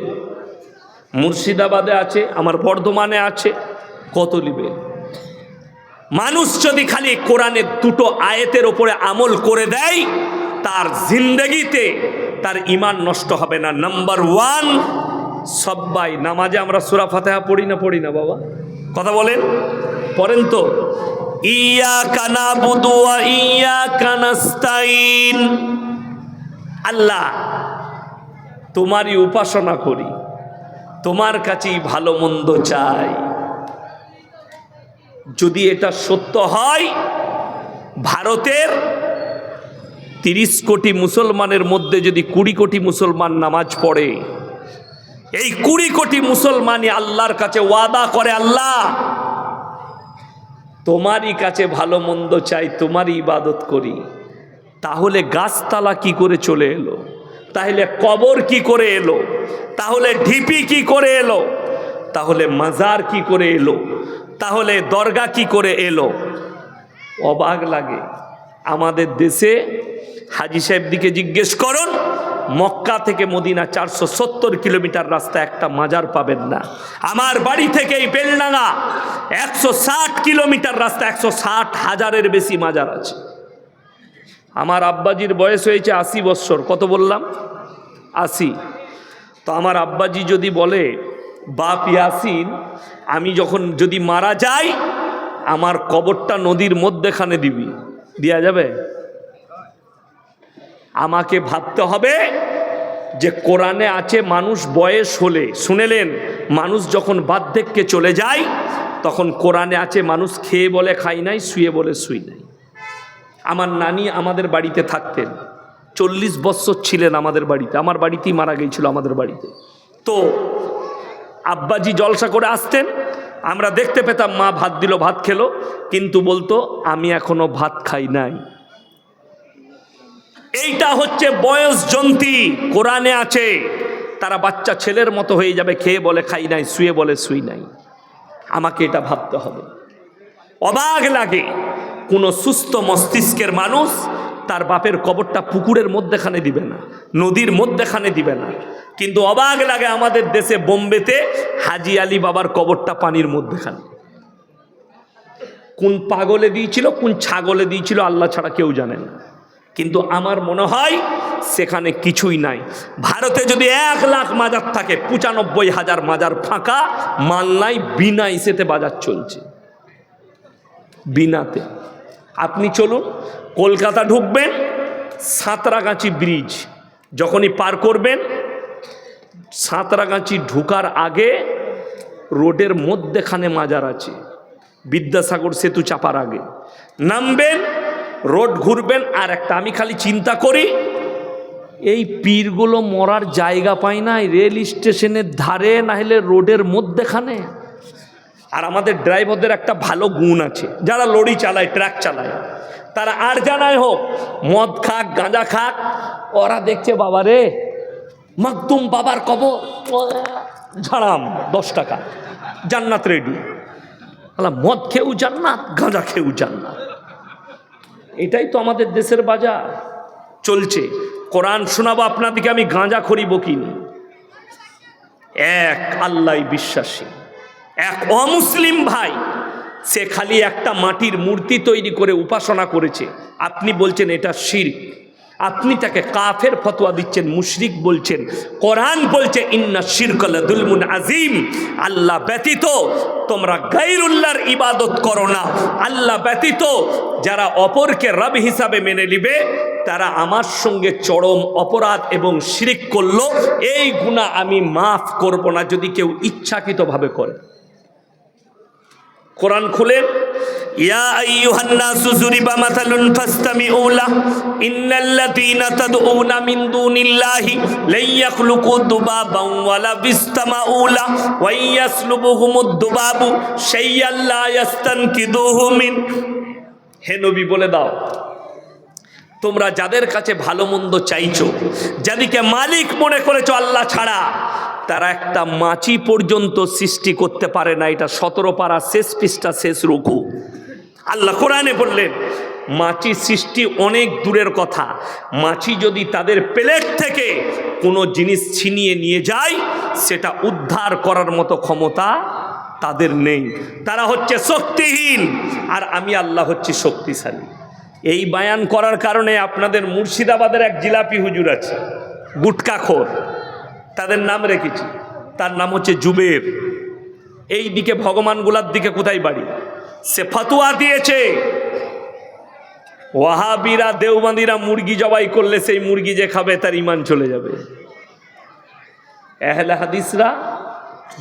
মুর্শিদাবাদে আছে, আমার বর্ধমানে আছে, কত লিবে? মানুষ যদি খালি কোরআনের 2টো আয়াতের ওপরে আমল করে দেয়, তার জিন্দেগিতে তার ঈমান নষ্ট হবে না। নাম্বার ওয়ান, সবাই নামাজে আমরা সূরা ফাতিহা পড়ি না বাবা? কথা বলেন, পড়েন তো? ইয়্যাকা না'বুদু ওয়া ইয়্যাকা নাস্তাঈন। আল্লাহ, তোমারই উপাসনা করি, তোমার কাছেই ভালো মন্দ চাই। যদি এটা সত্য হয়, ভারতের 30 কোটি মুসলমানের মধ্যে যদি 20 কোটি মুসলমান নামাজ পড়ে, এই 20 কোটি মুসলমানই আল্লাহর কাছে ওয়াদা করে, আল্লাহ তোমারই কাছে ভালো মন্দ চাই, তোমারই ইবাদত করি, তাহলে গাছতলা কি করে চলে এলো? তাহলে কবর কি করে এলো? তাহলে ঢিপি কি করে এলো? তাহলে মাজার কি করে এলো? তাহলে দরগা কি করে এলো? অবাক লাগে। আমাদের দেশে হাজী সাহেব দিকে জিজ্ঞেস করুন, মক্কা থেকে মদিনা 470 কিলোমিটার রাস্তা, একটা মাজার পাবেন না। আমার বাড়ি থেকে এই বেলডাঙ্গা 160 কিলোমিটার রাস্তা, 160,000-এর বেশি মাজার আছে। আমার আব্বাজির বয়স হয়েছে 80 বৎসর। কত বললাম? 80। তো আমার আব্বাজি যদি বলে, বাপ ইয়াসিন, আমি যখন যদি মারা যাই আমার কবরটা নদীর মধ্যেখানে দিবি, দেয়া যাবে? আমাকে ভাবতে হবে যে কোরআনে আছে মানুষ বয়স হলে, শুনেলেন, মানুষ যখন বার্ধক্যে চলে যায় তখন কোরআনে আছে মানুষ খেয়ে বলে খাই নাই, শুয়ে বলে শুই নাই। আমার নানি আমাদের বাড়িতে থাকতেন, 40 বৎসর ছিলেন আমাদের বাড়িতে, আমার বাড়িতেই মারা গিয়েছিল আমাদের বাড়িতে। তো আব্বাজি জলসা করে আসতেন, আমরা দেখতে পেতাম, মা ভাত দিল, ভাত খেলো, কিন্তু বলতো আমি এখনো ভাত খাই নাই। এইটা হচ্ছে বয়স জন্তি, কোরআনে আছে। তারা বাচ্চা ছেলের মতো হয়ে যাবে, খেয়ে বলে খাই নাই, শুয়ে বলে শুই নাই। আমাকে এটা ভাবতে হবে। অবাক লাগে, কোনো সুস্থ মস্তিষ্কের মানুষ তার বাপের কবরটা পুকুরের মধ্যেখানে দিবে না, নদীর মধ্যেখানে দিবে না। কিন্তু অবাক লাগে আমাদের দেশে বোম্বেতে হাজী আলী বাবার কবরটা পানির মধ্যেখানে। কোন পাগলে দিয়েছিল, কোন ছাগলে দিয়েছিল, আল্লাহ ছাড়া কেউ জানে না। কিন্তু আমার মনে হয় সেখানে কিছুই নাই। ভারতে যদি 1 লাখ মাজার থাকে, 95,000 মাজার ফাঁকা, মাল নাই, বিনা ইসেতে বাজার চলছে, বিনাতে। আপনি চলুন, কলকাতা ঢুকবেন, সাঁতরাগাছি ব্রিজ যখনই পার করবেন, সাঁতরাগাছি ঢুকার আগে রোডের মধ্যেখানে মাজার আছে, বিদ্যাসাগর সেতু চাপার আগে নামবেন, রোড ঘুরবেন, আর একটা আমি খালি চিন্তা করি, এই পীরগুলো মরার জায়গা পায় না রেল স্টেশনের ধারে, না হলে রোডের মধ্যেখানে। আর আমাদের ড্রাইভারদের একটা ভালো গুণ আছে, যারা লরি চালায়, ট্রাক চালায়, তারা আর জানায় হোক মদ খাক, গাঁজা খাক, ওরা দেখছে বাবা রে মাকদুম বাবার কবর, ঝাড়াম 10 টাকা, জান্নাত রেডি। মদ খেয়েও জান্নাত, গাঁজা খেয়েও জান্নাত। এটাই তো আমাদের দেশের বাজার চলছে। কোরআন শোনাবো আপনাদেরকে, আমি গাঁজা খড়ি বকিনি। এক আল্লাহ বিশ্বাসী এক অমুসলিম ভাই, সে খালি একটা মাটির মূর্তি তৈরি করে উপাসনা করেছে। আপনি বলছেন এটা শিরক, আপনি তাকে কাফের ফতোয়া দিচ্ছেন, মুশরিক বলছেন। কোরআন বলছে ইন্না শিরকা লাযুলমুন আযীম, আল্লাহ ব্যতীত তোমরা গায়রুল্লাহর ইবাদত করো না। আল্লাহ ব্যতীত যারা অপরকে রব হিসাবে মেনে নিবে, তারা আমার সঙ্গে চরম অপরাধ এবং শিরক করলো। এই গুনাহ আমি মাফ করব না যদি কেউ ইচ্ছাকৃতভাবে করে। কোরআন খুলেন, ইয়া আইয়ুহান নাসু যুরিবা মাসালুন ফাসতামিউ লাহু ইন্নাল্লাযীনা তাদউনা মিন দুনিল্লাহি লা ইয়াখলুকু দুবাবান ওয়ালা বিসতামাউ লাহু ওয়া ইয়াসলুবুহুমুদ দুবাবু শাইআন লা ইয়াস্তানকিদুহু মিন। হে নবী বলে দাও, তোমরা যাদের কাছে ভালো মন্দ চাইছো, যাদেরকে মালিক মনে করেছো আল্লাহ ছাড়া, তারা একটা মাছি পর্যন্ত সৃষ্টি করতে পারে না। এটা 17 পারা শেষ পৃষ্ঠা, শেষ রুকু। আল্লাহ কোরআনে বললেন মাছি সৃষ্টি অনেক দূরের কথা, মাছি যদি তাদের প্লেট থেকে কোনো জিনিস ছিনিয়ে নিয়ে যায়, সেটা উদ্ধার করার মতো ক্ষমতা তাদের নেই। তারা হচ্ছে শক্তিহীন, আর আমি আল্লাহ হচ্ছি শক্তিশালী। এই বায়ান করার কারণে আপনাদের মুর্শিদাবাদের এক জিলাপি হুজুর আছে, গুটকাখোর, তাদের নাম রেখেছি, তার নাম হচ্ছে জুবের। এই দিকে ভগবানগুলার দিকে কোথায় বাড়ি, সে ফতোয়া দিয়েছে ওয়াহাবিরা দেওবন্দিরা মুরগি জবাই করলে সেই মুরগি যে খাবে তার ঈমান চলে যাবে। আহলে হাদিসরা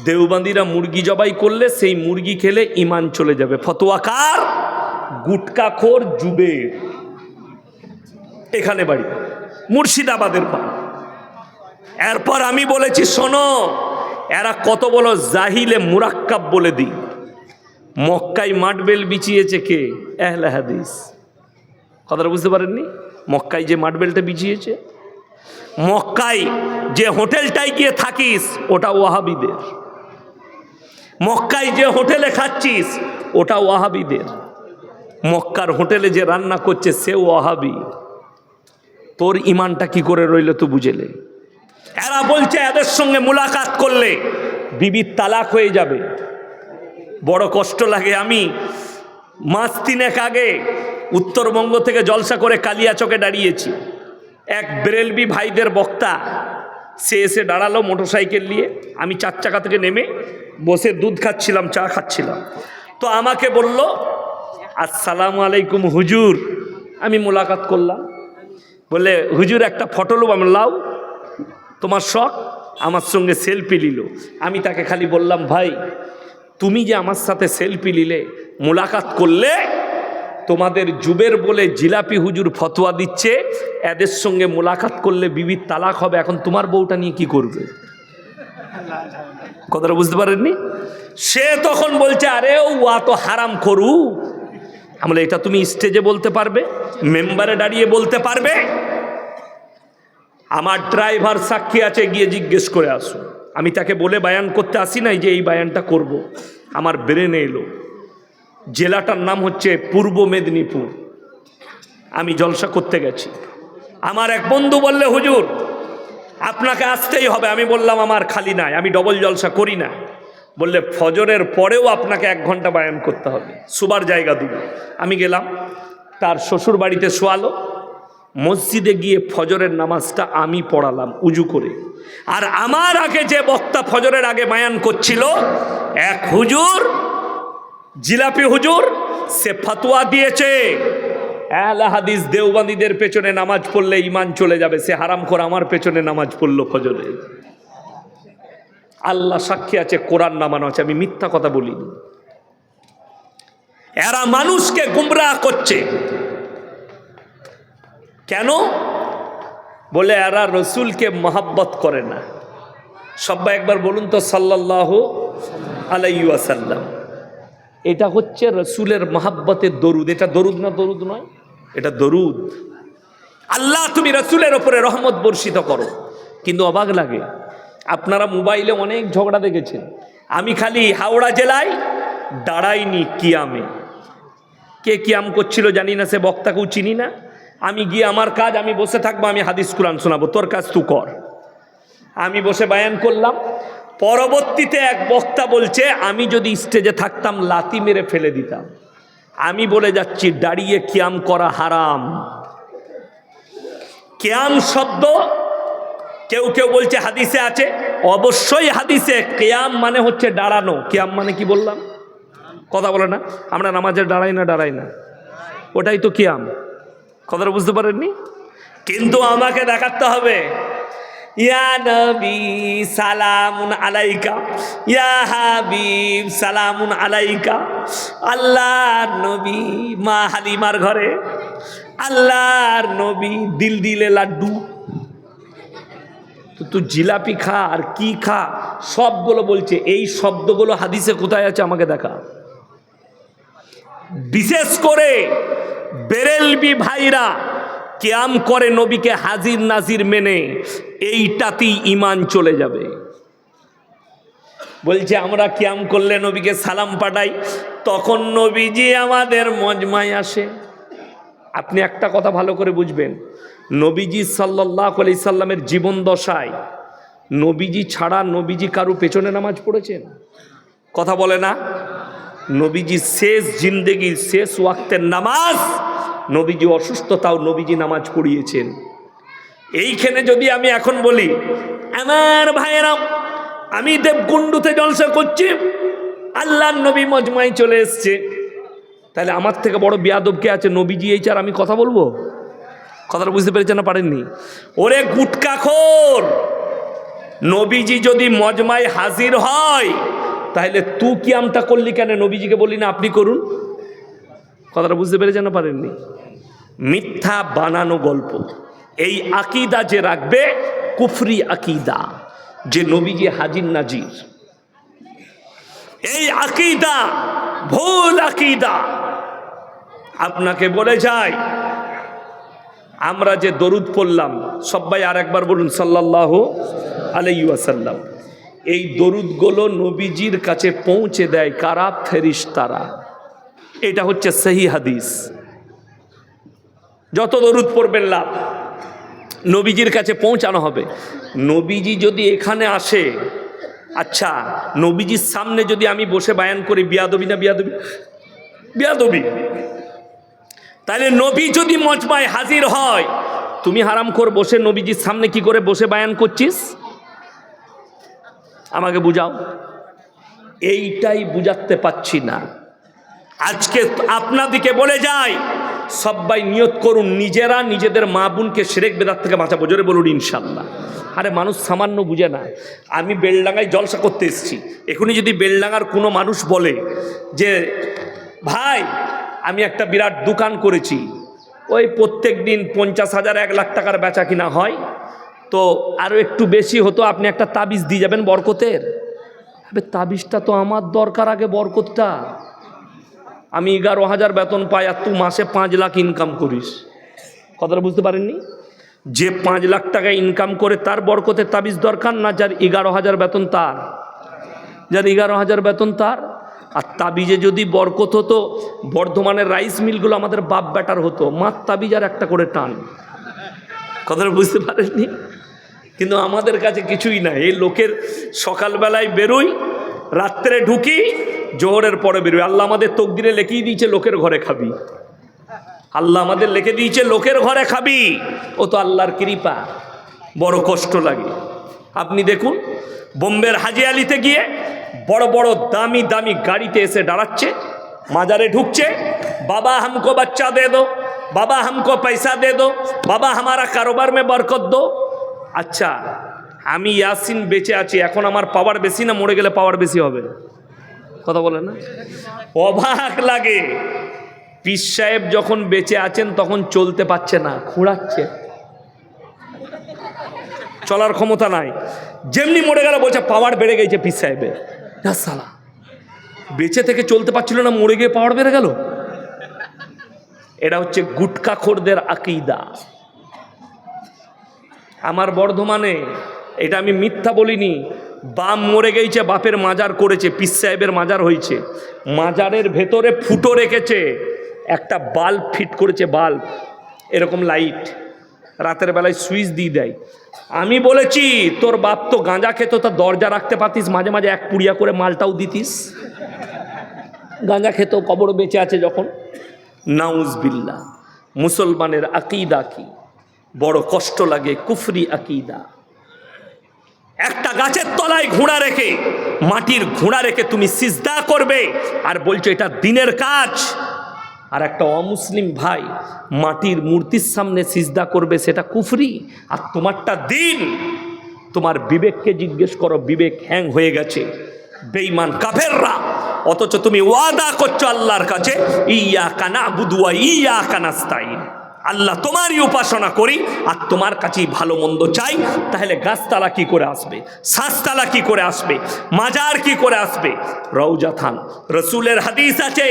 দেওবন্দিরা মুরগি জবাই করলে সেই মুরগি খেলে ঈমান চলে যাবে। ফতোয়া কার? গুটকাখোর জুবের। এখানে বাড়ি, মুর্শিদাবাদের পা। এরপর আমি বলেছি শোনো, এরা কত বড় জাহিলে মুরাক্কাব বলে দিই। মক্কায় মাটবেল বিছিয়েছে কে? আহলে হাদিস। কথাটা বুঝতে পারেননি? মক্কায় যে মাটবেলটা বিছিয়েছে, মক্কায় যে হোটেলটায় গিয়ে থাকিস ওটা ওয়াহাবিদের, মক্কায় যে হোটেলে খাচ্ছিস ওটা ওয়াহাবিদের, মক্কার হোটেলে যে রান্না করছে সে ওয়াহাবি। তোর ইমানটা কি করে রইল তুই বুঝেলে? এরা বলছে এদের সঙ্গে মুলাকাত করলে বিবির তালাক হয়ে যাবে। বড় কষ্ট লাগে। আমি মাস 3 আগে উত্তরবঙ্গ থেকে জলসা করে কালিয়াচকে দাঁড়িয়েছি। এক বেরেলবি ভাইদের বক্তা সে এসে দাঁড়ালো মোটরসাইকেল নিয়ে। আমি 4 চাকা থেকে নেমে বসে দুধ খাচ্ছিলাম, চা খাচ্ছিলাম। তো আমাকে বলল আসসালামু আলাইকুম হুজুর। আমি মোলাকাত করলাম। বলে হুজুর একটা ফটো লো। আমি লাও, তোমার শখ। আমার সঙ্গে সেলফি নিল। আমি তাকে খালি বললাম ভাই তুমি যে আমার সাথে সেলফি নিলে, মোলাকাত করলে, তোমাদের জুবের বলে জিলাপি হুজুর ফতোয়া দিচ্ছে এদের সঙ্গে মোলাকাত করলে বিবির তালাক হবে, এখন তোমার বউটা নিয়ে কি করবে? কথাটা বুঝতে পারেননি? সে তখন বলছে আরে ওয়া তো হারাম করু। আমরা এটা তুমি স্টেজে বলতে পারবে, মেম্বারে দাঁড়িয়ে বলতে পারবে? আমার ড্রাইভার সাক্ষী আছে, গিয়ে জিজ্ঞেস করে আসো। আমি তাকে বলে বায়ান করতে আসি নাই যে এই বায়ানটা করব। আমার ব্রেনে এলো। জেলাটার নাম হচ্ছে পূর্ব মেদিনীপুর। আমি জলসা করতে গেছি। আমার এক বন্ধু বললে হুজুর আপনাকে আসতেই হবে। আমি বললাম আমার খালি নাই, আমি ডবল জলসা করি না। বললে ফজরের পরেও আপনাকে 1 ঘন্টা বায়ান করতে হবে, শোবার জায়গা দিব। আমি গেলাম, তার শ্বশুর বাড়িতে শোয়ালো। মসজিদে গিয়ে ফজরের নামাজটা আমি পড়ালাম উজু করে। আর আমার আগে যে বক্তা ফজরের আগে বায়ান করছিল এক হুজুর, জিলাপি হুজুর, সে ফতোয়া দিয়েছে আহলে হাদিস দেওবন্দীদের পেছনে নামাজ পড়লে ঈমান চলে যাবে। সে হারাম করে আমার পেছনে নামাজ পড়লো ফজরে। আল্লাহ সাক্ষী আছে, কোরআন নামানো আছে, আমি মিথ্যা কথা বলিনি। এরা মানুষকে গুমরাহ করছে। কেন? বলে এরা রসুলকে মহাব্বত করে না। সবাই একবার বলুন তো সাল্লাল্লাহু আলাইহি ওয়াসাল্লাম। এটা হচ্ছে রসুলের মহাব্বতের দরুদ। এটা দরুদ না? দরুদ নয়, এটা দরুদ। আল্লাহ তুমি রসুলের ওপরে রহমত বর্ষিত করো। কিন্তু অবাক লাগে, আপনারা মোবাইলে অনেক ঝগড়া দেখেছেন। আমি খালি হাওড়া জেলায় দাঁড়াইনি কিয়ামে। কে কিয়াম করছিল জানি না, সে বক্তাকেও চিনি না। আমি গিয়ে আমার কাজ, আমি বসে থাকবো, আমি হাদিস কুরআন শোনাবো, তোর কাজ তুই কর। আমি বসে বায়ান করলাম। পরবর্তীতে এক বক্তা বলছে আমি যদি স্টেজে থাকতাম লাথি মেরে ফেলে দিতাম। আমি বলে যাচ্ছি দাঁড়িয়ে কিয়াম করা হারাম। কিয়াম শব্দ কেউ কেউ বলছে হাদিসে আছে, অবশ্যই হাদিসে। কিয়াম মানে হচ্ছে দাঁড়ানো। কিয়াম মানে কি বললাম? কথা বলে না, আমরা নামাজে দাঁড়াই না, ওটাই তো কিয়াম। কথাটা বুঝতে পারেননি? কিন্তু আমাকে দেখাতে হবে ইয়া নবী সালামুন আলাইকা, ইয়া হাবিব সালামুন আলাইকা। আল্লাহর নবী মা হালিমার ঘরে, আল্লাহর নবী দিল দিলে লাড্ডু। তো তুই জিলাপি খা আর কি খা, সবগুলো বলছে। এই শব্দগুলো হাদিসে কোথায় আছে আমাকে দেখা। বিশেষ করে বেরেলবি ভাইরা কিয়াম করে নবীকে হাজির নাজির মেনে, এইটাতেই ঈমান চলে যাবে। বলছে আমরা কিয়াম করলে নবীকে সালাম পাঠাই, তখন নবীজি আমাদের মজমায় আসে। আপনি একটা কথা ভালো করে বুঝবেন, নবীজি সাল্লাল্লাহু আলাইহি সাল্লামের জীবন দশায় নবীজি ছাড়া নবীজি কারু পেছনে নামাজ পড়েছেন? কথা বলে না? নবীজি শেষ জিন্দেগির শেষ ওয়াক্তের নামাজ নবীজি অসুস্থ, তাও নবীজি নামাজ পড়িয়েছেন। এইখানে যদি আমি এখন বলি, আমার ভাইয়েরা, আমি দেবকুণ্ডুতে জলসা করছি, আল্লাহর নবী মজমায় চলে এসছে, তাহলে আমার থেকে বড় বেয়াদব কে আছে? নবীজি এই চার আমি কথা বলবো? কথাটা বুঝতে পেরেছেন না পারেননি? ওরে গুটকাখোর, নবীজি যদি মজমায় হাজির হয় তাহলে তুই কি আমটা করলি কেন? নবীজিকে বলি না আপনি করুন? কথাটা বুঝতে পেরেছেন না পারেননি? মিথ্যা বানানো গল্প। এই আকিদা যে রাখবে, কুফরি আকিদা, যে নবীজি হাজির নাজির, এই আকিদা ভুল আকিদা। আপনাকে বলে যাই, আমরা যে দরুদ পড়লাম, সবাই আর একবার বলুন সাল্লাল্লাহু আলাইহি ওয়াসাল্লাম। এই দরুদগুলো নবীজির কাছে পৌঁছে দেয় কারা? ফেরেশতারা। এটা হচ্ছে সহি হাদিস। যত দরুদ পড়বেন লাভ, নবীজির কাছে পৌঁছানো হবে। নবীজি যদি এখানে আসে, আচ্ছা নবীজির সামনে যদি আমি বসে বায়ান করি, বিয়াদবি না বিয়াদবি? বিয়াদবি। তাহলে নবী যদি মজমায় হাজির হয়, তুমি হারামখোর বসে নবীজির সামনে কি করে বসে বায়ান করছিস? আমাকে বুঝাও। এইটাই বুঝাতে পাচ্ছি না। আজকে আপনাদিকে বলে যাই, সবাই নিয়ত করুন নিজেরা নিজেদের মা বোনকে শিরক বেদাত থেকে বাঁচাবো। জোরে বলুন ইনশাল্লাহ। আরে মানুষ সামান্য বুঝে না। আমি বেলডাঙ্গায় জলসা করতে এসেছি, এখনই যদি বেলডাঙ্গার কোনো মানুষ বলে যে ভাই আমি একটা বিরাট দোকান করেছি, ওই প্রত্যেক দিন 50,000 1 লাখ টাকার বেচা কিনা হয়, তো আরও একটু বেশি হতো, আপনি একটা তাবিজ দিয়ে যাবেন বরকতের। আরে তাবিজটা তো আমার দরকার, আগে বরকতটা। আমি 11,000 বেতন পাই আর তুই মাসে 5 লাখ ইনকাম করিস। কথাটা বুঝতে পারেননি? যে 5 লাখ টাকা ইনকাম করে তার বরকতের তাবিজ দরকার না যার 11,000 বেতন, তার যার 11,000 বেতন তার। আর তাবিজে যদি বরকত হতো, বর্ধমানের রাইস মিলগুলো আমাদের বাপ বেটার হতো, মার তাবিজ আর একটা করে টান। কথাটা বুঝতে পারেননি? কিন্তু আমাদের কাছে কিছুই না। এই লোকের সকালবেলায় বেরোই, রাত্রে ঢুকি, জোহরের পরে বেরোই। আল্লাহ আমাদের তকদিরে লিখেই দিয়েছে লোকের ঘরে খাবি। আল্লাহ আমাদের লিখে দিয়েছে লোকের ঘরে খাবি। ও তো আল্লাহর কৃপা। বড় কষ্ট লাগে। আপনি দেখুন, বোম্বের হাজি আলিতে গিয়ে বড় বড় দামি দামি গাড়িতে এসে দাঁড়াচ্ছে, মাজারে ঢুকছে, বাবা हमको बच्चा दे दो, বাবা हमको पैसा दे दो, বাবা हमारा कारोबार में बरकत दो। আচ্ছা, আমি ইয়াসিন বেঁচে আছি, এখন আমার পাওয়ার বেশি না মরে গেলে পাওয়ার বেশি হবে? কথা বলে না? অবাক লাগে। পীর সাহেব যখন বেঁচে আছেন তখন চলতে পারছে না, খুঁড়াচ্ছে, চলার ক্ষমতা নাই। যেমনি মরে গেল বলছে পাওয়ার বেড়ে গেছে পীর সাহেবের। না সালা, বেঁচে থেকে চলতে পারছিল না, মরে গিয়ে পাওয়ার বেড়ে গেল। এটা হচ্ছে গুটকাখোরদের আকীদা। আমার বর্ধমানে, এটা আমি মিথ্যা বলিনি, বাপ মরে গেছে, বাপের মাজার করেছে, পীর সাহেবের মাজার হয়েছে, মাজারের ভেতরে ফুটো রেখেছে, একটা বাল্ব ফিট করেছে, বাল্ব এরকম লাইট, রাতের বেলায় সুইচ দিয়ে দেয়। আমি বলেছি তোর বাপ তো গাঁজা খেত, তা দরজা রাখতে পারতিস, মাঝে মাঝে 1 পুড়িয়া করে মালটাও দিতিস। গাঁজা খেত, কবর বেঁচে আছে যখন। নাউজবিল্লাহ। মুসলমানের আকীদা কি বড় কষ্ট লাগে, কুফরি আকীদা। একটা গাছের তলায় ঘোড়া রেখে, মাটির ঘোড়া রেখে তুমি সিজদা করবে আর বলছো এটা দিনের কাজ। আর একটা অমুসলিম ভাই মাটির মূর্তির সামনে সিজদা করবে, সেটা কুফরি, আর তোমারটা দিন। তোমার বিবেককে জিজ্ঞেস করো, বিবেক হ্যাং হয়ে গেছে, বেঈমান কাফেররা। অথচ তুমি ওয়াদা করছো আল্লাহর কাছে, ইয়াকা না'বুদু ওয়া ইয়াকা নাস্তাইন, আল্লাহ তোমারই উপাসনা করি আর তোমার কাছেই ভালো মন্দ চাই। তাহলে গাছতলা কি করে আসবে? শ্বাসতলা কি করে আসবে? মাজার কি করে আসবে? রওজা থান। রসুলের হাদিস আছে,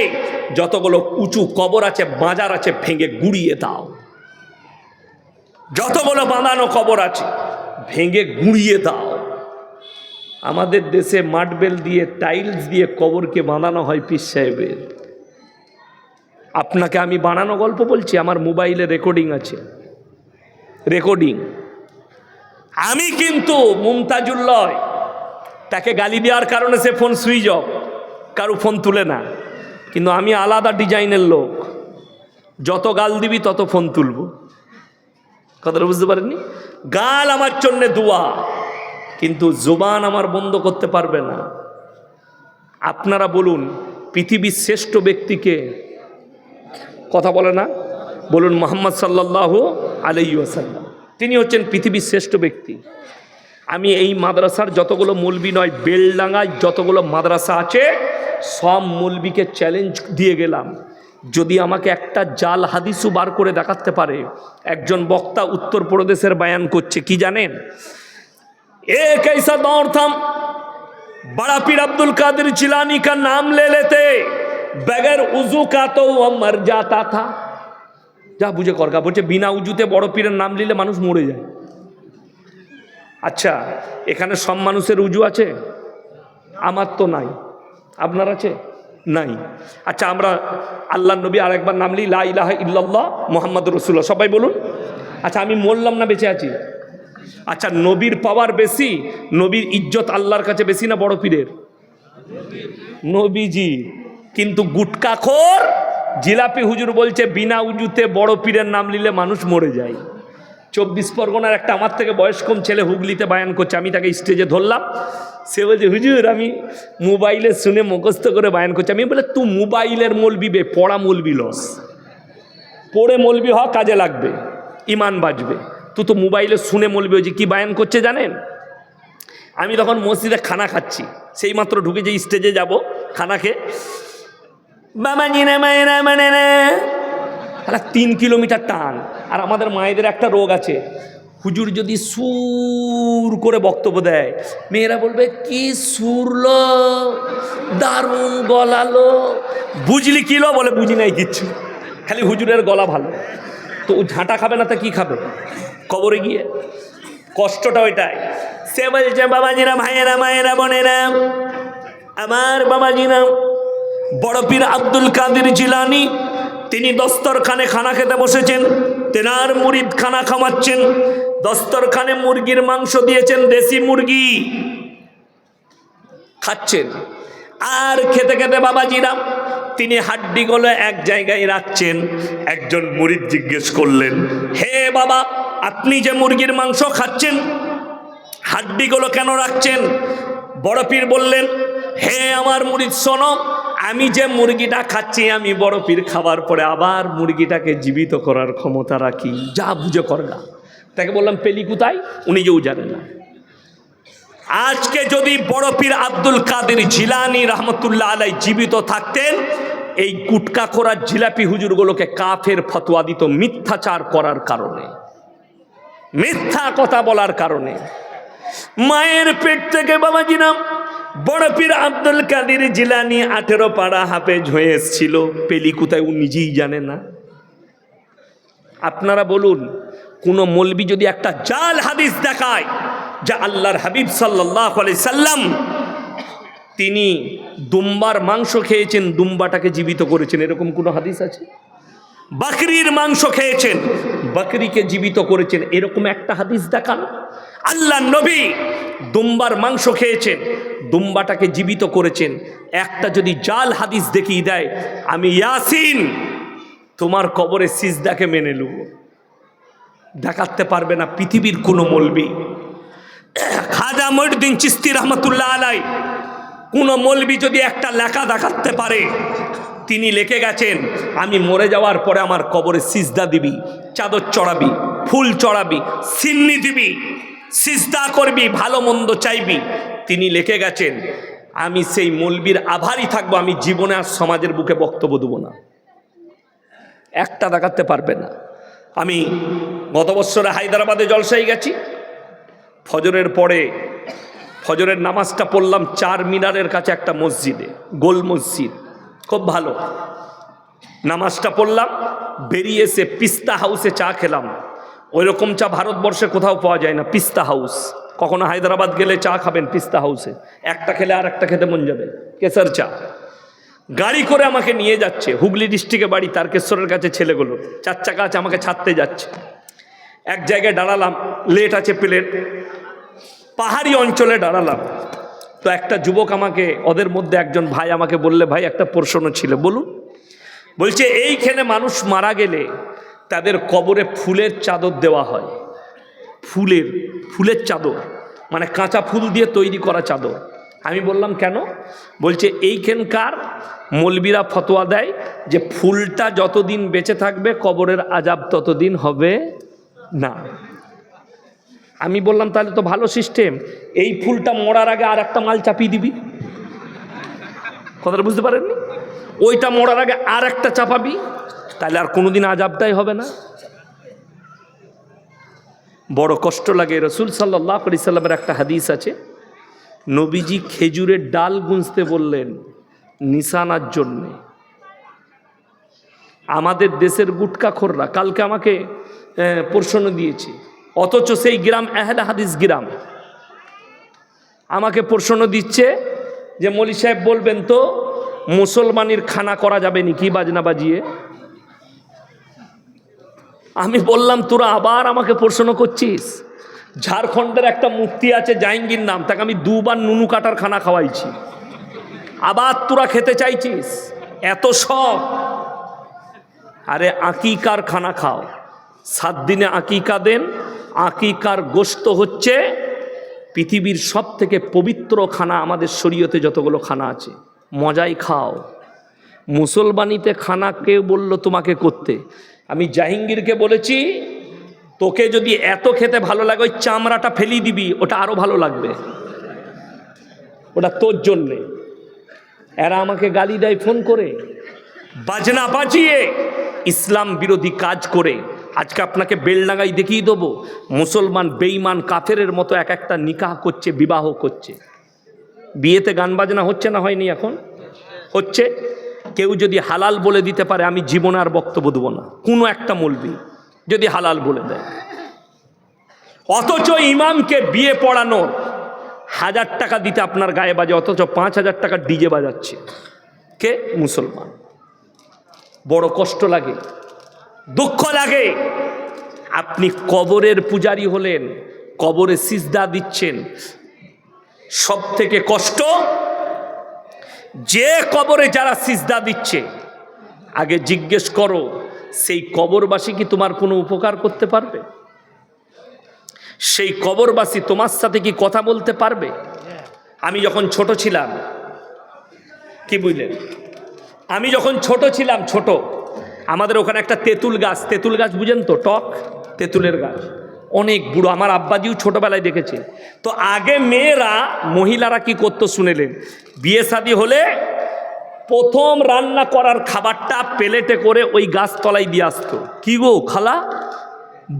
যতগুলো উঁচু কবর আছে, মাজার আছে, ভেঙে গুড়িয়ে দাও। যতগুলো বাঁধানো কবর আছে ভেঙে গুড়িয়ে দাও। আমাদের দেশে মার্বেল দিয়ে, টাইলস দিয়ে কবরকে বাঁধানো হয় পীর সাহেবের। আপনাকে আমি বানানো গল্প বলছি, আমার মোবাইলে রেকর্ডিং আছে, রেকর্ডিং। আমি কিন্তু মুমতাজুল লয়, তাকে গালি দেওয়ার কারণে সে ফোন সুইচ অফ, কারো ফোন তুলে না, কিন্তু আমি আলাদা ডিজাইনের লোক। যত গাল দিবি তত ফোন তুলবো। কথাটা বুঝতে পারেননি? গাল আমার জন্যে দোয়া, কিন্তু জবান আমার বন্ধ করতে পারবে না। আপনারা বলুন, পৃথিবীর শ্রেষ্ঠ ব্যক্তিকে কথা বলে না? বলুন মুহাম্মদ সাল্লাল্লাহু আলাইহি ওয়াসাল্লাম, তিনি হচ্ছেন পৃথিবীর শ্রেষ্ঠ ব্যক্তি। আমি এই মাদ্রাসার যতগুলো মৌলবি নয়, বেলডাঙ্গায় যতগুলো মাদ্রাসা আছে সব মৌলবিকে চ্যালেঞ্জ দিয়ে গেলাম, যদি আমাকে একটা জাল হাদিসও বার করে দেখাতে পারে। একজন বক্তা উত্তরপ্রদেশের বয়ান করছে, কি জানেন? एक ऐसा दौर था, बड़ा पीर अब्दुल कादिर जिलानी का नाम ले लेते, बगैर उजू का तो वह मर जाता था। যা বুঝে করগা বলছে, বিনা উজুতে বড় পীরের নাম নিলে মানুষ মরে যায়। আচ্ছা, এখানে সব মানুষের উজু আছে? আমার তো নাই, আপনার আছে? নাই। আচ্ছা, আমরা আল্লাহ নবী আরেকবার নাম লি, লা ইলাহা ইল্লাল্লাহ মুহাম্মাদুর রাসূলুল্লাহ, সবাই বলুন। আচ্ছা, আমি মরলাম না বেঁচে আছি? আচ্ছা, নবীর পাওয়ার বেশি, নবীর ইজ্জত আল্লাহর কাছে বেশি না বড় পীরের? নবীজি। কিন্তু গুটকাখোর জিলাপি হুজুর বলছে বিনা উজুতে বড় পীরের নাম নিলে মানুষ মরে যায়। 24 পরগনার একটা আমার থেকে বয়স কম ছেলে হুগলিতে বায়ান করছে, আমি তাকে স্টেজে ধরলাম। সে বলছে, হুজুর আমি মোবাইলে শুনে মুখস্থ করে বায়ান করছি। আমি বলে, তুই মোবাইলের মৌলবি বে, পড়া মৌলবি লস। পড়ে মৌলবি হ, কাজে লাগবে, ইমান বাঁচবে। তুই তো মোবাইলে শুনে মৌলবি হয়েছে। কি বায়ান করছে জানেন? আমি তখন মসজিদে খানা খাচ্ছি, সেই মাত্র ঢুকে যে স্টেজে যাব খানা খেয়ে, বাবা জিনা মায়েরা মানে না 3 কিলোমিটার টান। আর আমাদের মায়েদের একটা রোগ আছে, হুজুর যদি সুর করে বক্তব্য দেয়, মেয়েরা বলবে কি সুরলো, দারুণ গলালো। বুঝলি কিলো? বলে বুঝি নাই কিচ্ছু, খালি হুজুরের গলা ভালো। তো ও ঝাঁটা খাবে না, তা কি খাবে কবরে গিয়ে? কষ্টটা ওইটাই। সে বলছে, বাবাজিরা, ভাইয়েরা, মায়েরা, বোনেরা, আমার বাবাজিরা বড় পীর আব্দুল কাদের জিলানী, তিনি দস্তরখানে খানা খেতে বসেছেন, তেনার মুরিদ খানা খাওয়াচ্ছেন। দস্তরখানে মুরগির মাংস দিয়েছেন, দেশি মুরগি খাচ্ছেন। আর খেতে খেতে বাবাজিরা তিনি হাড্ডিগুলো এক জায়গায় রাখছেন। একজন মুরিদ জিজ্ঞেস করলেন, হে বাবা, আপনি যে মুরগির মাংস খাচ্ছেন, হাড্ডিগুলো কেন রাখছেন? বড় পীর বললেন, হে আমার মুরিদ শোনো, আমি যে মুরগিটা খাচ্ছি, আমি বড় পীর খাবার পরে আবার মুরগিটাকে জীবিত করার ক্ষমতা রাখি। যা বুঝে করগা। তাকে বললাম, পেলি কোথায়? উনি যেও জানে না। আজকে যদি বড় পীর আব্দুল কাদের জিলানী রহমতুল্লাহ আলাই জীবিত থাকতেন, এই গুটকা করার জিলাপি হুজুরগুলোকে কাফের ফতোয়া দিত মিথ্যাচার করার কারণে, মিথ্যা কথা বলার কারণে। মায়ের পেট থেকে বাবাজিরা বড় পীর আব্দুল কাদের জিলানী 18 পারা হাফেজ হয়ে এসেছিল। পেলি কোথায়? ও নিজেই জানে না। আপনারা বলুন, কোন মৌলবি যদি একটা জাল হাদিস দেখায় যা আল্লাহর হাবিব সাল্লাল্লাহু আলাইহি সাল্লাম তিনি দুম্বার মাংস খেয়েছেন, দুম্বাটাকে জীবিত করেছেন, এরকম কোন হাদিস আছে? বকরির মাংস খেয়েছেন, বকরিকে জীবিত করেছেন, এরকম একটা হাদিস দেখান। আল্লাহ নবী দুম্বার মাংস খেয়েছেন, দুম্বাটাকে জীবিত করেছেন, একটা যদি জাল হাদিস দেখিয়ে দেয়, আমি ইয়াসিন তোমার কবরে সিজদাকে মেনে নেব। দেখাতে পারবে না পৃথিবীর কোনো মৌলবি। খাজা মঈনুদ্দিন চিশতি রহমতুল্লাহ আলাই, কোনো মৌলবি যদি একটা লেখা দেখাতে পারে, তিনি লিখে গেছেন, আমি মরে যাওয়ার পরে আমার কবরে সিজদা দিবি, চাদর চড়াবি, ফুল চড়াবি, সিন্নি দিবি, সিজদা করবি, ভালো মন্দ চাইবি। তিনি লিখে গেছেন, আমি সেই মৌলবীর আভারই থাকবো, আমি জীবনে আর সমাজের বুকে বক্তব্য দেবো না। একটা দেখাতে পারবে না। আমি গত বছরে হায়দ্রাবাদে জলসায় গেছি, ফজরের পরে ফজরের নামাজটা পড়লাম 4 মিনারের কাছে একটা মসজিদে, গোল মসজিদ, খুব ভালো। নামাজটা পড়লাম, বেরিয়ে এসে পিস্তা হাউসে চা খেলাম। ওই রকম চা ভারতবর্ষে কোথাও পাওয়া যায় না, পিস্তা হাউস। কখনো হায়দ্রাবাদ গেলে চা খাবেন পিস্তা হাউসে, একটা খেলে আর একটা খেতে মন যাবে, কেসার চা। গাড়ি করে আমাকে নিয়ে যাচ্ছে, হুগলি ডিস্ট্রিক্টে বাড়ি, তারকেশ্বরের কাছে ছেলেগুলো, 4 চাকা আছে, আমাকে ছাড়তে যাচ্ছে। এক জায়গায় দাঁড়ালাম, লেট আছে প্লেট, পাহাড়ি অঞ্চলে দাঁড়ালাম। তো একটা যুবক আমাকে, ওদের মধ্যে একজন ভাই আমাকে বললে, ভাই একটা প্রশ্ন ছিল, বলুন। বলছে এইখানে মানুষ মারা গেলে তাদের কবরে ফুলের চাদর দেওয়া হয়, ফুলের চাদর, মানে কাঁচা ফুল দিয়ে তৈরি করা চাদর। আমি বললাম কেন? বলছে এইখানকার মৌলবীরা ফতোয়া দেয় যে ফুলটা যতদিন বেঁচে থাকবে কবরের আজাব ততদিন হবে না। আমি বললাম তাহলে তো ভালো সিস্টেম, এই ফুলটা মরার আগে আর একটা মাল চাপিয়ে দিবি। কথাটা বুঝতে পারেননি? ওইটা মরার আগে আর একটা চাপাবি, তাহলে আর কোনোদিন আজাবটাই হবে না। বড় কষ্ট লাগে। রসুল সাল্লাল্লাহু আলাইহি সাল্লামের একটা হাদিস আছে, নবীজি খেজুরের ডাল গুঁজতে বললেন নিশানার জন্যে। আমাদের দেশের গুটকাখোররা কালকে আমাকে প্রশ্ন দিয়েছে, অথচ সেই গ্রাম আহলে হাদিস গ্রাম, আমাকে প্রশ্ন দিচ্ছে যে মৌলী সাহেব বলবেন তো মুসলমানের খানা করা যাবে নাকি বাজনা বাজিয়ে? আমি বললাম তোরা আবার আমাকে প্রশ্ন করছিস? ঝাড়খণ্ডের একটা মুফতি আছে জাহাঙ্গীর নাম, তাকে আমি 2 বার নুনু কাটার খানা খাওয়াইছি, আবার তোরা খেতে চাইছিস? এত শখ? আরে আকিকার খানা খাও, 7 দিনে আকিকা দেন। আকিকার গোশত হচ্ছে পৃথিবীর সব থেকে পবিত্র খানা। আমাদের শরীয়তে যতগুলো খানা আছে মজাই খাও। মুসলমানিতে খানা কে বলল তোমাকে করতে? আমি জাহাঙ্গীরকে বলেছি তোকে যদি এত খেতে ভালো লাগে ওই চামড়াটা ফেলিয়ে দিবি, ওটা আরো ভালো লাগবে, ওটা তোর জন্যে। এরা আমাকে গালি দেয় ফোন করে, বাজনা বাজিয়ে ইসলাম বিরোধী কাজ করে। আজকে আপনাকে বেলডাঙ্গায় দেখিয়ে দেবো, মুসলমান বেঈমান কাফেরের মতো এক একটা নিকাহ করছে, বিবাহ করছে। বিয়েতে গান বাজনা হচ্ছে না হয়নি? এখন হচ্ছে। কেউ যদি হালাল বলে দিতে পারে আমি জীবনে আর বক্তব্য দেবো না, কোনো একটা মৌলবি যদি হালাল বলে দেয়। অথচ ইমামকে বিয়ে পড়ানোর 1000 টাকা দিতে আপনার গায়ে বাজে, অথচ 5000 টাকা ডিজে বাজাচ্ছে কে? মুসলমান। বড় কষ্ট লাগে, দুঃখ লাগে। আপনি কবরের পূজারী হলেন, কবরে সিজদা দিচ্ছেন। সব থেকে কষ্ট যে কবরে যারা সিজদা দিচ্ছে, আগে জিজ্ঞেস করো সেই কবরবাসী কি তোমার কোনো উপকার করতে পারবে? সেই কবরবাসী তোমার সাথে কি কথা বলতে পারবে? আমি যখন ছোট ছিলাম, কি বুঝলেন, আমি যখন ছোট ছিলাম, আমাদের ওখানে একটা তেঁতুল গাছ বুঝেন তো, টক তেঁতুলের গাছ, অনেক বুড়ো। আমার আব্বাজিও ছোটবেলায় দেখেছে। তো আগে মহিলারা কি করতো শুনেলেন, বিয়ে শাদী হলে প্রথম রান্না করার খাবারটা প্লেটে করে ওই গাছ তলায় দিয়ে আসতো। কি গো খালা,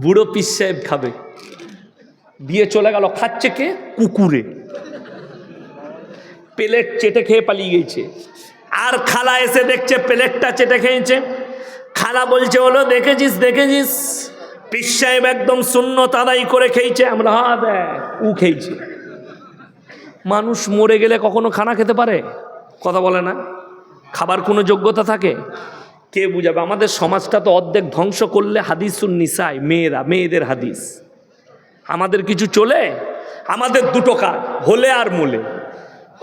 বুড়ো পীর সাহেব খাবে। বিয়ে চলে গেল, খাচ্ছে কে? কুকুরে। প্লেট চেটে খেয়ে পালিয়ে গেছে। আর খালা এসে দেখছে প্লেটটা চেটে খেয়েছে। খালা বলছে হলো দেখেছিস পীর সাহেব একদম সুন্নত আদায় করে খেয়েছে। আমরা হ্যাঁ দেখ ও খেয়েছে। মানুষ মরে গেলে কখনো খানা খেতে পারে? কথা বলে না। খাবার কোনো যোগ্যতা থাকে? কে বুঝাবে? আমাদের সমাজটা তো অর্ধেক ধ্বংস করলে হাদিসুন নিসাই, মেয়েদের হাদিস। আমাদের কিছু চলে? আমাদের 2টো কাজ, হলে আর মূলে।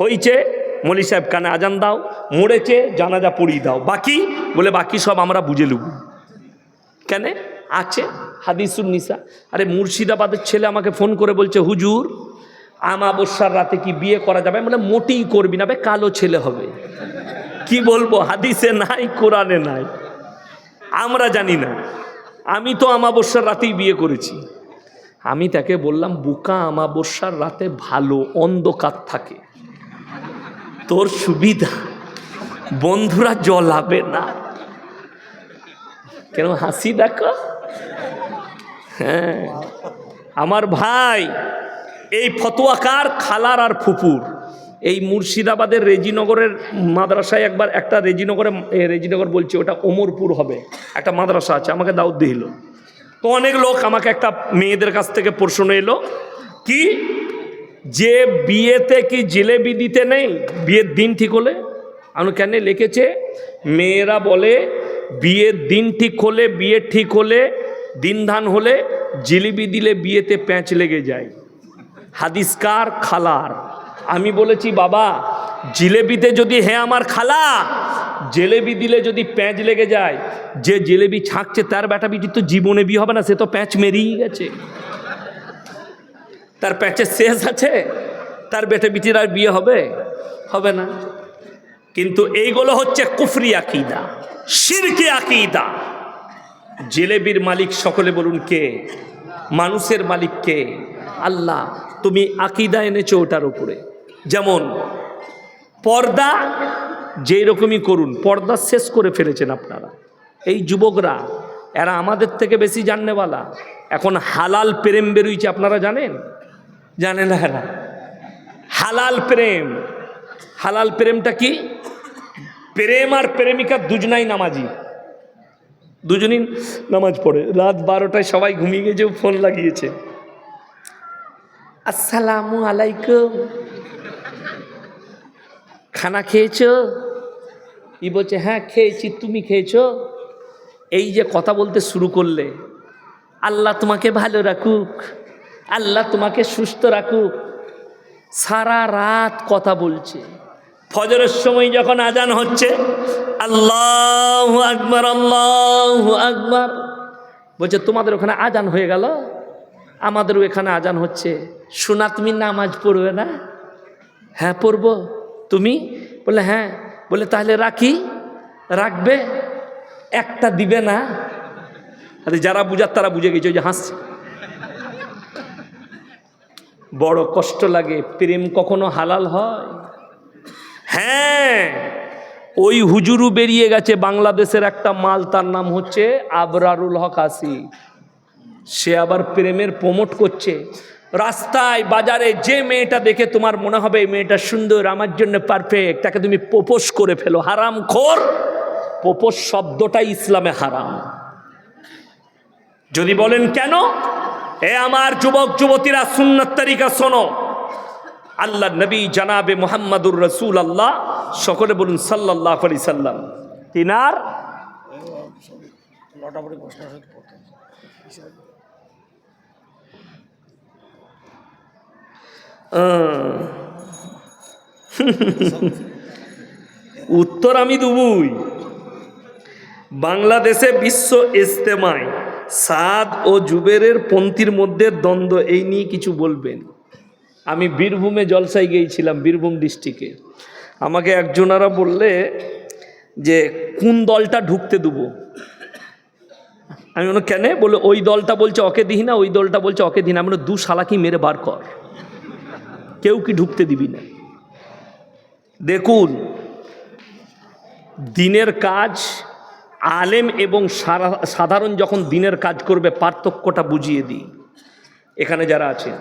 হয়েছে মৌলী সাহেব কানে আজান দাও, মরেছে জানাজা পড়িয়ে দাও, বাকি বলে বাকি সব আমরা বুঝে লুব। কেন আছে হাদিসুন নিসা। আরে মুর্শিদাবাদের ছেলে আমাকে ফোন করে বলছে হুজুর আমাবস্যার রাতে কি বিয়ে করা যাবে? মানে মোটেই করবি না, কালো ছেলে হবে। কি বলবো, হাদিসে নাই, কোরআনে নাই, আমরা জানি না। আমি তো আমাবস্যার রাতেই বিয়ে করেছি। আমি তাকে বললাম বুকা, আমাবস্যার রাতে ভালো অন্ধকার থাকে, তোর সুবিধা, বন্ধুরা জ্বলাবে না। কেন হাসি দেখো? হ্যাঁ আমার ভাই, এই ফতোয়াকার খালার আর ফুপুর। এই মুর্শিদাবাদের রেজিনগরের মাদ্রাসায় একবার একটা রেজিনগর বলছে, ওটা ওমরপুর হবে, একটা মাদ্রাসা আছে, আমাকে দাওয়াত দিল। তো অনেক লোক আমাকে, একটা মেয়েদের কাছ থেকে প্রশ্ন এলো কি যে বিয়েতে কি জিলেবি দিতে নেই বিয়ের দিন ঠিক হলে? আমি কেন লিখেছে, মেয়েরা বলে বিয়ের দিন ঠিক হলে, বিয়ে ঠিক হলে, দিন ধান হলে জিলিবি দিলে বিয়েতে প্যাঁচ লেগে যায়। হাদিসকার খালার। আমি বলেছি বাবা জিলেবিতে যদি হে আমার খালা জেলেবি দিলে যদি প্যাঁচ লেগে যায়, যে জেলেবি ছাঁকছে তার বেটা বিটি তো জীবনে বিয়ে হবে না, সে তো প্যাঁচ মেরিয়ে গেছে, তার প্যাঁচের শেষ আছে, তার বেটা বিটির আর বিয়ে হবে? হবে না। কিন্তু এইগুলো হচ্ছে কুফরি আকীদা, শিরকি আকীদা। জেলেবির মালিক সকলে বলুন কে? মানুষের মালিক কে? আল্লাহ। তুমি আকীদা এনেছো ওটার উপরে। যেমন পর্দা যেই রকমই করুন, পর্দা শেষ করে ফেলেছেন আপনারা। এই যুবকরা, এরা আমাদের থেকে বেশি জাননেওয়ালা। এখন হালাল প্রেম বেরোইছে, আপনারা জানেন? জানে না এরা। হালাল প্রেম, হালাল প্রেমটা কি? প্রেম আর প্রেমিকা দুজনাই নামাজি, দুজনই নামাজ পড়ে। রাত 12টায় সবাই ঘুমিয়ে গেছে, ফোন লাগিয়েছে, আসসালামু আলাইকুম, খানা খেয়েছো? ই বলছে হ্যাঁ খেয়েছি, তুমি খেয়েছো? এই যে কথা বলতে শুরু করলে, আল্লাহ তোমাকে ভালো রাখুক, আল্লাহ তোমাকে সুস্থ রাখুক, সারা রাত কথা বলছে। ফজরের সময় যখন আজান হচ্ছে, আল্লাহু আকবার, আল্লাহু আকবার, বলছে তোমাদের ওখানে আজান হয়ে গেল, আমাদেরও এখানে আজান হচ্ছে, শোনা তুমি নামাজ পড়বে না? হ্যাঁ পড়বো। তুমি? বলে হ্যাঁ। বলে তাহলে রাখি? রাখবে? একটা দিবে না? আরে যারা বুঝার তারা বুঝে গেছে, ওই যে হাসছে। বড় কষ্ট লাগে। প্রেম কখনো হালাল হয়? হ্যাঁ, ওই হুজুরু বেরিয়ে গেছে বাংলাদেশের একটা মাল, তার নাম হচ্ছে আবরারুল হক আসি। সে আবার প্রেমের প্রমোট করছে। রাস্তায় বাজারে যে মেয়েটা দেখে তোমার মনে হবে এই মেয়েটা সুন্দর, আমার জন্য পারফেক্ট, তাকে তুমি প্রপোজ করে ফেলো। হারামখোর। প্রপোজ শব্দটাই ইসলামে হারাম। যদি বলেন কেন? এ আমার যুবক যুবতীরা, সুন্নাত তরিকা শোনো। আল্লাহ নবী জানাবে মুহাম্মাদুর রাসূলুল্লাহ, সকলে বলুন সাল্লাল্লাহু আলাইহি সাল্লাম, তিনার উত্তর আমি দুবুই। বাংলাদেশে বিশ্ব ইজতেমায় সাদ ও জুবেরের পন্থীর মধ্যে দ্বন্দ্ব, এই নিয়ে কিছু বলবেন? আমি বীরভূমে জলসায় গিয়েছিলাম, বীরভূম ডিস্ট্রিক্টে। আমাকে একজনারা বললে যে কোন দলটা ঢুকতে দেবো। আমি বললাম কেন? বলে ওই দলটা বলছে ওকে দিই না, ওই দলটা বলছে ওকে দিই না। আমরা দু শালাকি মেরে বার কর, কেউ কি ঢুকতে দিবি না। দেখুন, দিনের কাজ আলেম এবং সাধারণ যখন দিনের কাজ করবে, পার্থক্যটা বুঝিয়ে দিই। এখানে যারা আছেন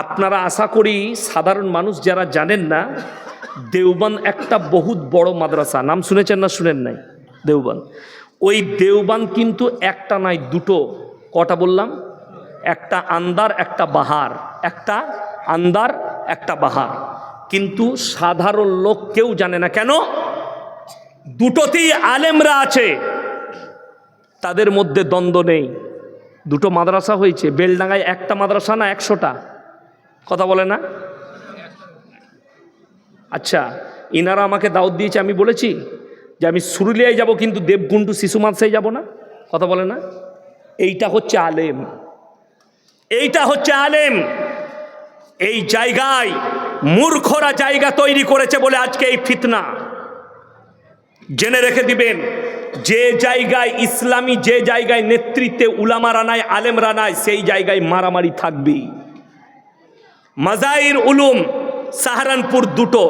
আপনারা, আশা করি সাধারণ মানুষ যারা জানেন না, দেওবন্দ একটা বহুত বড় মাদ্রাসা, নাম শুনেছেন না শুনেন নাই? দেওবন্দ। ওই দেওবন্দ কিন্তু একটা নয়, দুটো। কটা বললাম? একটা আন্দার, একটা বাহার। একটা আন্দার, একটা বাহার। কিন্তু সাধারণ লোক কেউ জানে না। কেন? দুটোতেই আলেমরা আছে, তাদের মধ্যে দ্বন্দ্ব নেই। দুটো মাদ্রাসা হয়েছে। বেলডাঙ্গায় একটা মাদ্রাসা না 100টা? কথা বলে না? আচ্ছা, ইনারা আমাকে দাওয়াত দিয়েছে, আমি বলেছি যে আমি সুরুলিয়ায় যাব, কিন্তু দেবগুন্ডু শিশু মাদ্রাসায় যাব না। কথা বলে না? এইটা হচ্ছে আলেম, এইটা হচ্ছে আলেম। এই জায়গায় মূর্খরা জায়গা তৈরি করেছে বলে আজকে এই ফিতনা। জেনে রেখে দিবেন, যে জায়গায় ইসলামী, যে জায়গায় নেতৃত্বে উলামারা নাই, আলেমরা নাই, সেই জায়গায় মারামারি থাকবেই। মাজাহির উলুম সাহারানপুর দুটো,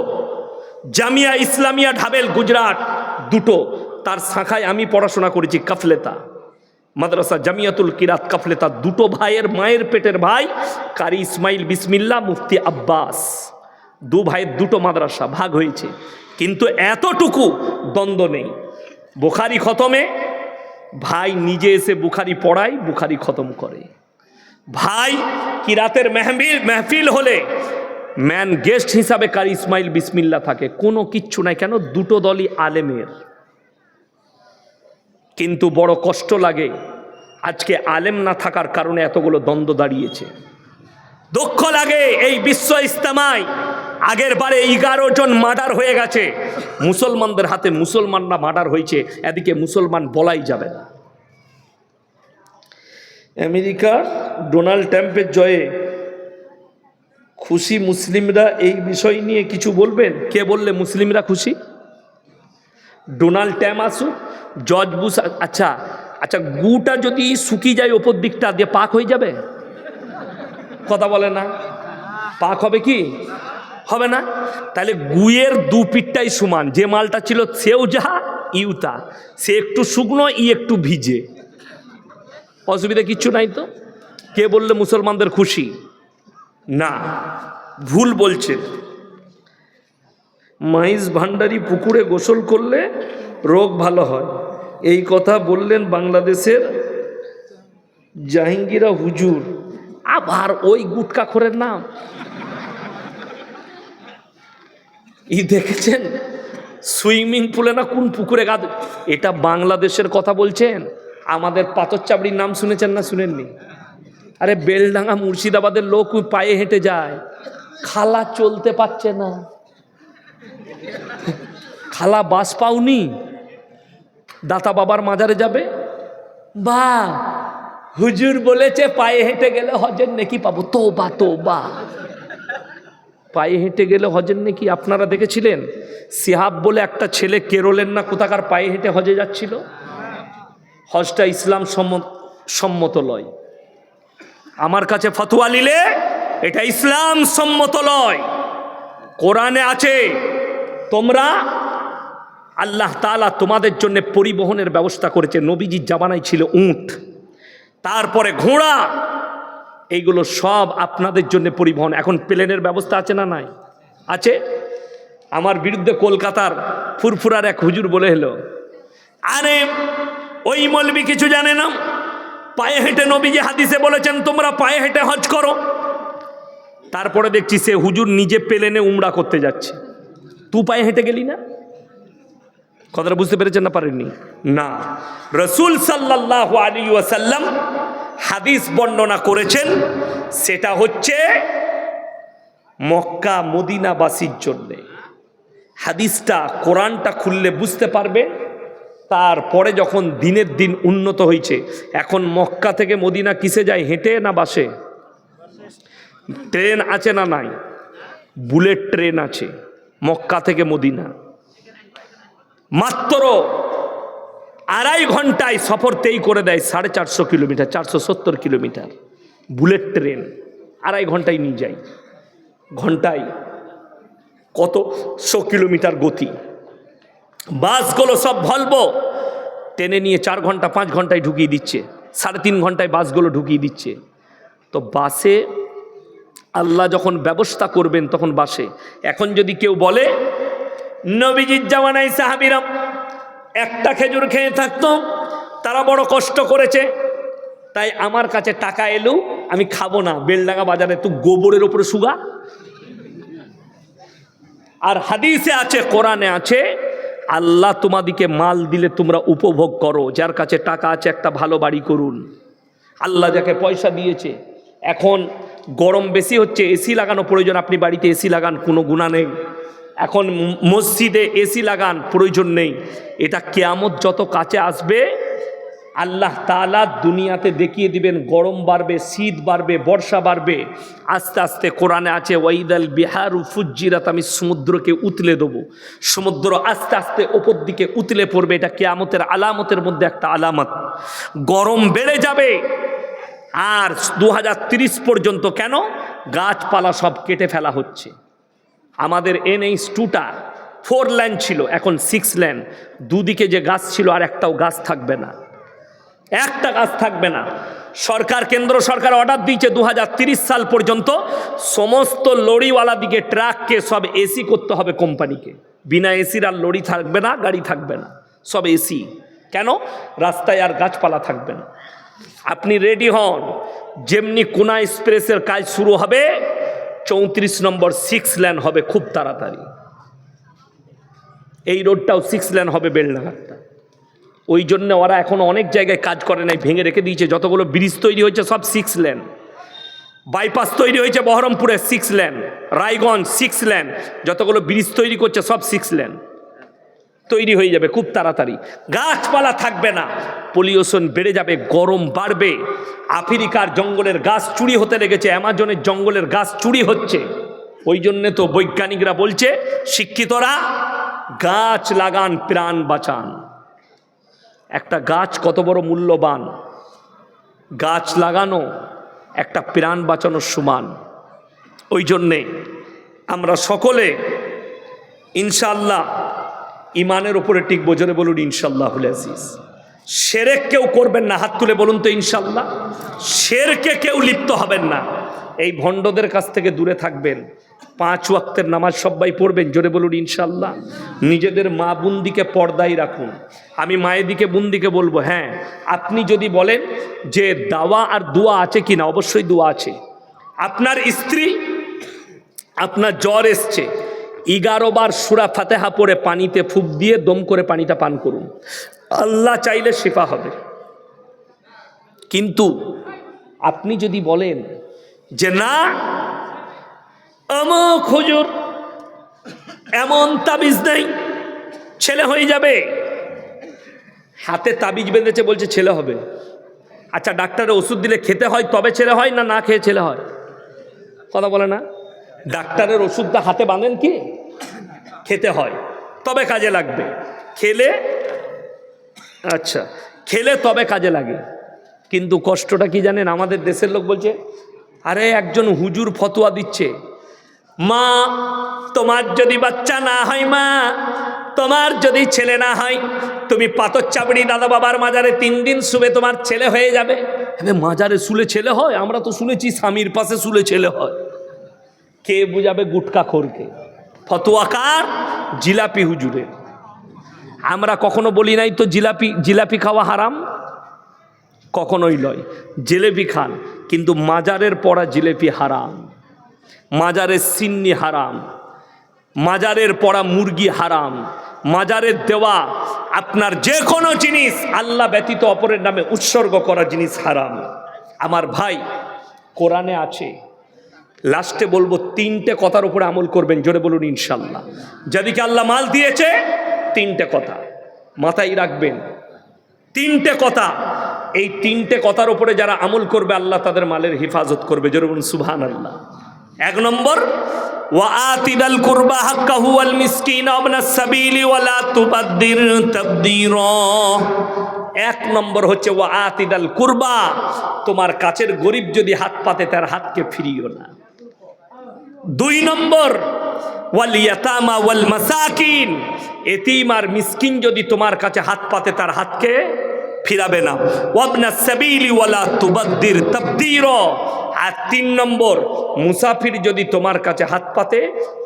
জামিয়া ইসলামিয়া ঢাবেল গুজরাট দুটো, তার শাখায় আমি পড়াশোনা করেছি। কাফলেতা মাদ্রাসা, জামিয়াতুল কিরাত কাফলেতা, দুটো ভাইয়ের মায়ের পেটের ভাই, কারি ইসমাইল বিসমিল্লাহ, মুফতি আব্বাস, দু ভাইয়ের দুটো মাদ্রাসা ভাগ হয়েছে, কিন্তু এতটুকু দ্বন্দ্ব নেই। বুখারি খতমে ভাই নিজে এসে বুখারি পড়ায়, বুখারি খতম করে। ভাই কিরাতের মেহফিল হলে ম্যান গেস্ট হিসাবে কারি ইসমাইল বিসমিল্লাহ থাকে। কোনো কিচ্ছু নাই। কেন? দুটো দলই আলেমের। কিন্তু বড় কষ্ট লাগে, আজকে আলেম না থাকার কারণে এতগুলো দ্বন্দ্ব দাঁড়িয়েছে। দুঃখ লাগে এই বিশ্ব ইজতেমায় আগের বারে 11 জন মার্ডার হয়ে গেছে, মুসলমানদের হাতে মুসলমানরা মার্ডার হয়েছে, এদিকে মুসলমান বলাই যাবে না। আমেরিকার ডোনাল্ড ট্রাম্পের জয়ে খুশি মুসলিমরা, এই বিষয় নিয়ে কিছু বলবেন? কে বললে মুসলিমরা খুশি? ডোনাল্ড ট্রাম্প আসুক, জর্জ বুশ, আচ্ছা আচ্ছা, গুটা যদি শুকিয়ে যায় ওপর দিকটা দিয়ে, পাক হয়ে যাবে? কথা বলে না, পাক হবে কি হবে না? তাহলে গুয়ের দু পিঠটাই সমান, যে মালটা ছিল সেও যা ইউতা, সে একটু শুকনো ই একটু ভিজে, অসুবিধা কিচ্ছু নাই তো। কে বললে মুসলমানদের খুশি? না, ভুল বলছে। মাইজ ভান্ডারি পুকুরে গোসল করলে রোগ ভালো হয়, এই কথা বললেন বাংলাদেশের জাহাঙ্গীরা হুজুর। আবার ওই গুটকাখোরের নাম ই দেখেছেন সুইমিং পুলে না কোন পুকুরে গা, এটা বাংলাদেশের কথা বলছেন। আমাদের পাথর চাবড়ির নাম শুনেছেন না শুনেননি? আরে বেলডাঙ্গা মুর্শিদাবাদের লোক পায়ে হেঁটে যায়, খালা চলতে পারছে না, খালা বাস পাওনি, দাতা বাবার মাজারে যাবে, বা হুজুর বলেছে পায়ে হেঁটে গেলে হজের নেকি পাবো। তোবা তোবা, পায়ে হেঁটে গেলে হজের নেকি? আপনারা দেখেছিলেন সিহাব বলে একটা ছেলে কেরলের না কোথাকার পায়ে হেঁটে হজে যাচ্ছিল? হজটা ইসলাম সম্মত লয়। আমার কাছে ফতোয়া নিলে এটা ইসলাম সম্মত লয়। কোরআনে আছে, তোমরা আল্লাহ তাআলা তোমাদের জন্য পরিবহনের ব্যবস্থা করেছে। নবীজির জামানায় ছিল উট, তারপরে ঘোড়া, এইগুলো সব আপনাদের জন্য পরিবহন। এখন প্লেনের ব্যবস্থা আছে না নাই? আছে। আমার বিরুদ্ধে কলকাতার ফুরফুরার এক হুজুর বলে এলো, আরে ওই মৌলবি কিছু জানে না, পায়ে হেঁটে নবীজি হাদিসে বলেছেন তোমরা পায়ে হেঁটে হজ করো। তারপরে দেখছি সে হুজুর নিজে প্লেনে উমরা করতে যাচ্ছে, তুই পায়ে হেঁটে গেলি না? কথাটা বুঝতে পেরেছেন না পারেননি? না, রাসূল সাল্লাল্লাহু আলাইহি ওয়াসাল্লাম হাদিস বর্ণনা করেছেন, সেটা হচ্ছে মক্কা মদিনাবাসীর জন্য। হাদিসটা কোরআনটা খুললে বুঝতে পারবে। তারপরে যখন দিনের দিন উন্নত হয়েছে, এখন মক্কা থেকে মদিনা কিসে যায়? হেঁটে না বাসে? ট্রেন আছে না নাই? বুলেট ট্রেন আছে মক্কা থেকে মদিনা, মাত্র 2.5 ঘন্টায় সফর তেই করে দেয়। 450 কিলোমিটার, 470 কিলোমিটার বুলেট ট্রেন 2.5 ঘন্টায় নিয়ে যায়। ঘন্টায় কত 100 কিলোমিটার গতি। বাসগুলো সব ভলভো, টেনে নিয়ে 4 ঘন্টা 5 ঘন্টায় ঢুকিয়ে দিচ্ছে, 3.5 ঘন্টায় বাসগুলো ঢুকিয়ে দিচ্ছে। তো বাসে আল্লাহ যখন ব্যবস্থা করবেন তখন বাসে। এখন যদি কেউ বলে নবীজির জামানায় সাহাবীরা একটা খেজুর খেয়ে থাকতো, তারা বড় কষ্ট করেছে, তাই আমার কাছে টাকা এলো আমি খাবো না, বেলডাঙ্গা বাজারে তুই গোবরের উপরে সুগা। আর হাদিসে আছে, কোরআনে আছে, আল্লাহ তোমাদিকে মাল দিলে তোমরা উপভোগ করো। যার কাছে টাকা আছে একটা ভালো বাড়ি করুন। আল্লাহ যাকে পয়সা দিয়েছে, এখন গরম বেশি হচ্ছে, এসি লাগানো প্রয়োজন, আপনি বাড়িতে এসি লাগান, কোনো গুনাহ নেই। এখন মসজিদে এসি লাগান, প্রয়োজন নেই। এটা কিয়ামত যত কাছে আসবে আল্লাহ তাআলা দুনিয়াতে দেখিয়ে দিবেন, গরম বাড়বে, শীত বাড়বে, বর্ষা বাড়বে। আস্তে আস্তে কোরআনে আছে ওয়াইদাল বিহারু ফুজ্জিরাত, আমি সমুদ্রকে উতলে দেবো। সমুদ্র আস্তে আস্তে ওপর দিকে উতলে পড়বে। এটা কিয়ামতের আলামতের মধ্যে একটা আলামত। গরম বেড়ে যাবে। আর 2030 পর্যন্ত কেন? গাছপালা সব কেটে ফেলা হচ্ছে। আমাদের NH2টা 4 লেন ছিল, এখন 6 লেন। দুদিকে যে গাছ ছিল আর একটাও গাছ থাকবে না, একটা গাছ থাকবে না। সরকার, কেন্দ্র সরকার অর্ডার দিয়েছে 2030 সাল পর্যন্ত সমস্ত লরিওয়ালা দিকে ট্রাককে সব এসি করতে হবে কোম্পানিকে। বিনা এসির আর লরি থাকবে না, গাড়ি থাকবে না, সব এসি। কেন? রাস্তায় আর গাছপালা থাকবে না। আপনি রেডি হন, যেমনি কোনা এক্সপ্রেসের কাজ শুরু হবে 34 নম্বর 6 লেন হবে খুব তাড়াতাড়ি। এই রোডটাও 6 লেন হবে, বেলডাঙ্গাটা। ওই জন্য ওরা এখন অনেক জায়গায় কাজ করে নাই, ভেঙে রেখে দিয়েছে। যতগুলো ব্রিজ তৈরি হয়েছে সব 6 লেন। বাইপাস তৈরি হয়েছে বহরমপুরে 6 লেন, রায়গঞ্জ 6 লেন, যতগুলো ব্রিজ তৈরি করছে সব 6 লেন তৈরি হয়ে যাবে খুব তাড়াতাড়ি। গাছপালা থাকবে না, পলিউশন বেড়ে যাবে, গরম বাড়বে। আফ্রিকার জঙ্গলের গাছ চুরি হতে লেগেছে, অ্যামাজনের জঙ্গলের গাছ চুরি হচ্ছে। ওই জন্যে তো বৈজ্ঞানিকরা বলছে শিক্ষিতরা গাছ লাগান, প্রাণ বাঁচান। একটা গাছ কত বড় মূল্যবান, গাছ লাগানো একটা প্রাণ বাঁচানোর সমান। ওই জন্যে আমরা সকলে ইনশাআল্লাহ ইমানের উপরে টিকবো। জোরে বলুন ইনশাআল্লাহুল আজিজ। শিরক কেউ করবেন না, হাত তুলে বলুন তো ইনশাআল্লাহ। শিরকে কেউ লিপ্ত হবেন না, এই ভণ্ডদের কাছ থেকে দূরে থাকবেন। 5 ওয়াক্তের নামাজ সবাই পড়বেন, জোরে বলুন ইনশাআল্লাহ। নিজেদের মা বোনদিকে পর্দায় রাখুন। আমি মায়েদিকে বোনদিকে বলবো, হ্যাঁ আপনি যদি বলেন যে দাওয়া আর দোয়া আছে কিনা, অবশ্যই দোয়া আছে। আপনার স্ত্রী, আপনার জ্বর এসছে, 11 বার সূরা ফাতিহা পড়ে পানিতে ফুঁক দিয়ে দম করে পানিটা পান করুন, আল্লাহ চাইলে শিফা হবে। কিন্তু আপনি যদি বলেন যে না আমক হুজুর এমন তাবিজ নেই, ছেলে হয়ে যাবে, হাতে তাবিজ বেঁধেছে বলছে ছেলে হবে। আচ্ছা ডাক্তারের ওষুধ দিলে খেতে হয় তবে ছেলে হয়, না না খেয়ে ছেলে হয়? কথা বলে না। ডাক্তারের ওষুধটা হাতে বাঁধেন কি, খেতে হয় তবে কাজে লাগবে, খেলে আচ্ছা খেলে তবে কাজে লাগে। কিন্তু কষ্টটা কি জানেন, আমাদের দেশের লোক বলছে আরে একজন হুজুর ফতোয়া দিচ্ছে, মা তোমার যদি বাচ্চা না হয়, মা তোমার যদি ছেলে না হয়, তুমি পাথর চাবড়ি দাদা বাবার মাজারে 3 দিন শুবে তোমার ছেলে হয়ে যাবে। মাজারে শুলে ছেলে হয়? আমরা তো শুনেছি স্বামীর পাশে শুলে ছেলে হয়। কে বুঝাবে গুটকা খোরকে? ফতোয়াকার জিলাপি হুজুরে। আমরা কখনো বলি নাই তো জিলাপি খাওয়া হারাম, কখনোই নয়। জিলেপি খান, কিন্তু মাজারের পড়া জিলেপি হারাম, মাজারের সিন্নি হারাম, মাজারের পড়া মুরগি হারাম, মাজারের দেওয়া আপনার যে কোনো জিনিস আল্লাহ ব্যতীত অপরের নামে উৎসর্গ করা জিনিস হারাম। আমার ভাই কোরআনে আছে, লাস্টে বলবো 3টে কথার উপরে আমল করবেন, জোরে বলুন ইনশাআল্লাহ। যাদেরকে আল্লাহ মাল দিয়েছে 3টে কথা মাথায় রাখবেন, 3টে কথা। এই 3টে কথার উপরে যারা আমল করবে আল্লাহ তাদের মালের হেফাজত করবে, জোরে বলুন সুবহানাল্লাহ। 1 নম্বর, ওয়া আতিদাল কুরবা হাক্কাহু ওয়াল মিসকিন ওয়াবনাস সাবিলি ওয়া লা তুবাদদির তাবদীরা। 1 নম্বর হচ্ছে ওয়া আতিদাল কুরবা, তোমার কাছের গরিব যদি হাত পাতে তার হাতকে ফিরিও না। 2 নম্বর, ওয়াল ইয়াতামা ওয়াল মাসাকিন, এতিম আর মিসকিন যদি তোমার কাছে হাত পাতে তার হাতকে ফিরাবে না। ওয়াবনাস সাবিলি ওয়া লা তুবাদদির তাবদীরা। আর 3 নম্বর, মুসাফির যদি তোমার কাছে হাত পাতে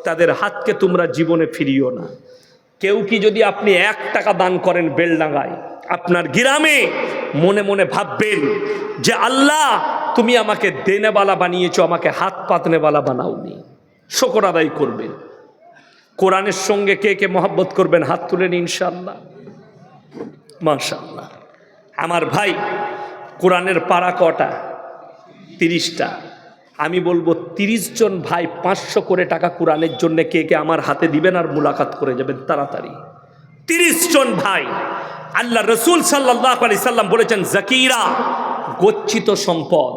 তাদের হাতকে তোমরা জীবনে ফিরিও না। কেউ কি যদি আপনি 1 টাকা দান করেন বেলডাঙ্গায়, আপনার গ্রামে, মনে মনে ভাববেন যে আল্লাহ তুমি আমাকে দেনেওয়ালা বানিয়েছো, আমাকে হাত পাতনেওয়ালা বানাওনি। শুকর আদায় করবেন। কোরআনের সঙ্গে কে কে মহব্বত করবেন হাত তুলেন ইনশাআল্লাহ। মাশাআল্লাহ। আমার ভাই কোরআনের পারা কটা? 30টা। আমি বলবো 30 জন ভাই 500 করে টাকা কোরআনের জন্য কে কে আমার হাতে দিবেন আর মুলাকাত করে যাবেন তাড়াতাড়ি। 30 জন ভাই। আল্লাহ রসুল সাল্লাল্লাহু আলাইহি সাল্লাম বলেছেন জাকিরা, গচ্ছিত সম্পদ।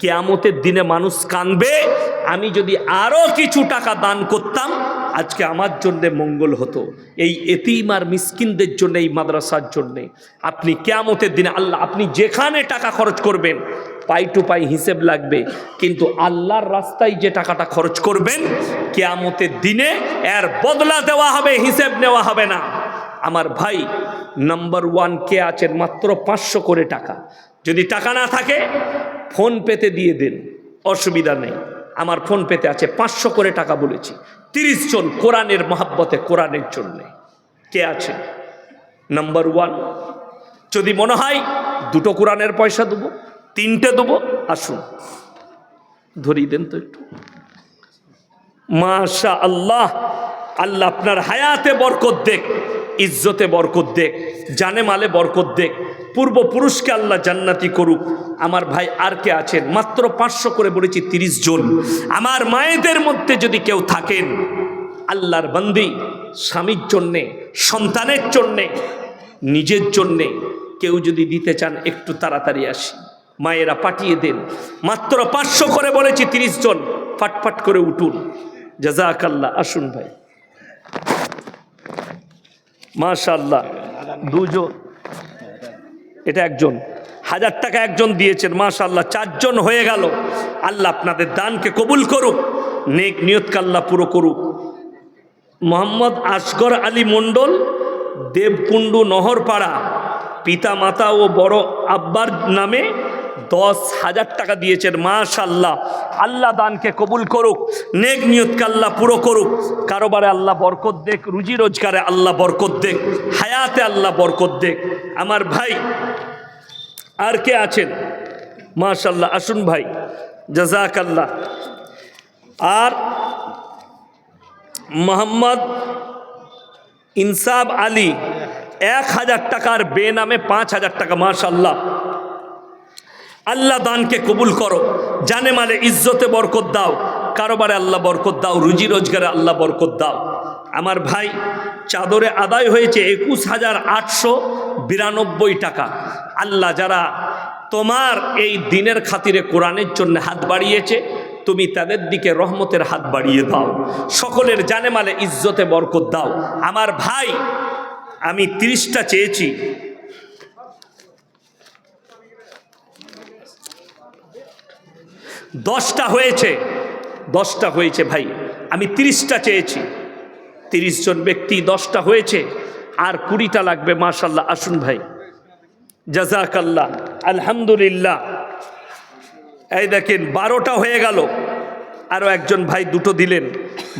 কিয়ামতের দিনে মানুষ কাঁদবে, আমি যদি আরো কিছু টাকা দান করতাম আজকে আমার জন্য মঙ্গল হতো। এই এতিম আর মিসকিনদের জন্য, এই মাদ্রাসার জন্য আপনি কিয়ামতের দিনে আল্লাহ, আপনি যেখানে টাকা খরচ করবেন পাই টু পাই হিসেব লাগবে, কিন্তু আল্লাহর রাস্তায় যে টাকাটা খরচ করবেন কিয়ামতের দিনে এর বদলা দেওয়া হবে, হিসেব নেওয়া হবে না। আমার ভাই নাম্বার 1 কে আছেন? মাত্র 500 করে টাকা। যদি টাকা না থাকে ফোন পেতে দিয়ে দেন, অসুবিধা নেই। আমার ফোন পেতে আছে, 500 করে টাকা বলেছি। 30 জন কোরআনের মহব্বতে, কোরআনের জন্য কে আছে? নাম্বার 1। যদি মনে হয় 2টো কোরআনের পয়সা দেবো, 3টে দেবো, আসুন ধরিয়ে দেন তো একটু। মাশাআল্লাহ। আল্লাহ আপনার হায়াতে বরকত দেখ, ইজ্জতে বরকত দেখ, জানে মালে বরকত দেখ, পূর্বপুরুষকে আল্লাহ জান্নাতি করুক। আমার ভাই আর কে আছেন? মাত্র 500 করে বলেছি, 30 জন। আমার মায়েদের মধ্যে যদি কেউ থাকেন আল্লাহর বান্দি, স্বামীর জন্যে, সন্তানের জন্যে, নিজের জন্যে কেউ যদি দিতে চান একটু তাড়াতাড়ি আসি, মায়েরা পাঠিয়ে দেন। মাত্র 500 করে বলেছি, 30 জন, ফাটফাট করে উঠুন। জাযাকাল্লাহ। আসুন ভাই, মাশাআল্লাহ। 2 জন, এটা একজন, 1000 টাকা একজন দিয়েছেন, মাশাআল্লাহ। 4 জন হয়ে গেল। আল্লাহ আপনাদের দানকে কবুল করুক, নেক নিয়তকে আল্লাহ পুরো করুক। মোহাম্মদ আসগর আলী মণ্ডল, দেবকুণ্ডু নহরপাড়া, পিতা মাতা ও বড় আব্বার নামে 10,000 টাকা দিয়েছেন, মাশাআল্লাহ। আল্লাহ দানকে কবুল করুক, নেক নিয়তকে আল্লাহ পুরো করুক। কারোবারে আল্লাহ বরকত দেখ, রুজি রোজগারে আল্লাহ বরকত দেখ, হায়াতে আল্লাহ বরকত দেখ। আমার ভাই আর কে আছেন? মাশাআল্লাহ, আসুন ভাই, জাযাকাল্লাহ। আর মোহাম্মদ ইনসাব আলী 1000 টাকার বেনামে 5000 টাকা, মাশাআল্লাহ। আল্লাহ দানকে কবুল করো, জানে মালে ইজ্জতে বরকত দাও, কারোবারে আল্লাহ বরকত দাও, রুজি রোজগারে আল্লাহ বরকত দাও। আমার ভাই চাদরে আদায় হয়েছে 21,892 টাকা। আল্লাহ যারা তোমার এই দিনের খাতিরে কোরআনের জন্য হাত বাড়িয়েছে, তুমি তাদের দিকে রহমতের হাত বাড়িয়ে দাও, সকলের জানে মালে ইজ্জতে বরকত দাও। আমার ভাই আমি 30টা চেয়েছি, 10টা হয়েছে, 10টা হয়েছে ভাই। আমি 30টা চেয়েছি, 30 জন ব্যক্তি, 10টা হয়েছে, আর 20টা লাগবে, মাশাআল্লাহ। আসুন ভাই, জাযাকাল্লাহ, আলহামদুলিল্লাহ। এই দেখেন 12টা হয়ে গেল, আরও একজন ভাই 2টো দিলেন,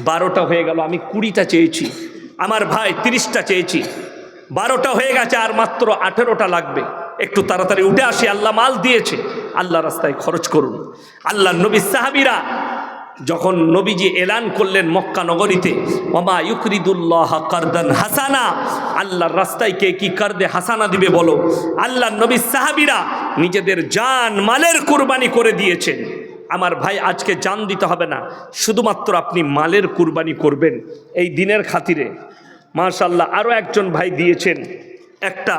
12টা হয়ে গেল। আমি 20টা চেয়েছি, আমার ভাই 30টা চেয়েছি, 12টা হয়ে গেছে, আর মাত্র 18টা লাগবে। একটু তাড়াতাড়ি উঠে আসি, আল্লাহ মাল দিয়েছে, আল্লাহ রাস্তায় খরচ করুন। আল্লাহ নবী সাহাবীরা যখন নবীজি এলান করলেন মক্কা নগরীতে, ওমা ইউকরিদুল্লাহ কারদান হাসানা, আল্লাহর রাস্তায় কে কি কারদে হাসানা দিবে বলো? আল্লাহ নবী সাহাবীরা নিজেদের জান মালের কুরবানি করে দিয়েছেন। আমার ভাই আজকে জান দিতে হবে না, শুধুমাত্র আপনি মালের কুরবানি করবেন এই দিনের খাতিরে, মাশাআল্লাহ। আরও একজন ভাই দিয়েছেন, একটা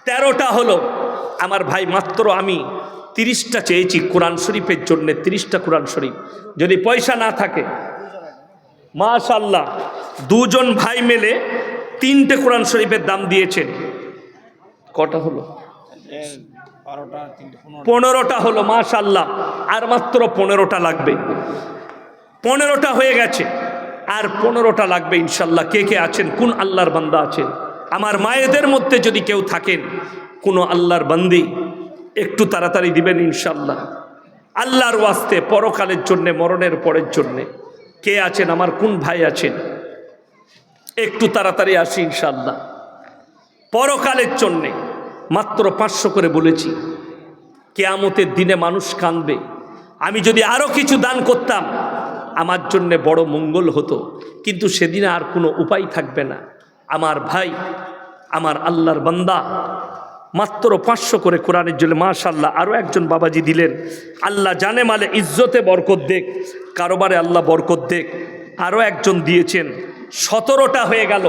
13টা হলো। আমার ভাই মাত্র আমি 30টা চেয়েছি কোরআন শরীফের জন্য, 30টা কোরআন শরীফ। যদি পয়সা না থাকে, মাশাআল্লাহ, 2 জন ভাই মিলে 3টে কোরআন শরীফের দাম দিয়েছেন। কটা হলো? 15টা হলো, মাশাআল্লাহ। আর মাত্র 15টা লাগবে, 15টা হয়ে গেছে, আর 15টা লাগবে ইনশাল্লাহ। কে কে আছেন? কোন আল্লাহর বান্দা আছেন? আমার মায়েদের মধ্যে যদি কেউ থাকেন, কোনো আল্লাহর বান্দি, একটু তাড়াতাড়ি দিবেন ইনশাল্লাহ, আল্লাহর ওয়াস্তে, পরকালের জন্যে, মরণের পরের জন্যে। কে আছেন? আমার কোন ভাই আছেন? একটু তাড়াতাড়ি আসি ইনশাল্লাহ, পরকালের জন্যে। মাত্র 500 করে বলেছি। কিয়ামতের দিনে মানুষ কাঁদবে। আমি যদি আরও কিছু দান করতাম আমার জন্যে বড় মঙ্গল হতো, কিন্তু সেদিনে আর কোনো উপায় থাকবে না। আমার ভাই, আমার আল্লাহর বান্দা, মাত্র 500 করে কোরআনের জন্য, মাশাআল্লাহ। আরও একজন বাবাজি দিলেন, আল্লাহ জানে মালে ইজ্জতে বরকত দেখ, কারোবারে আল্লাহ বরকত দেখ। আরও একজন দিয়েছেন, 17টা হয়ে গেল,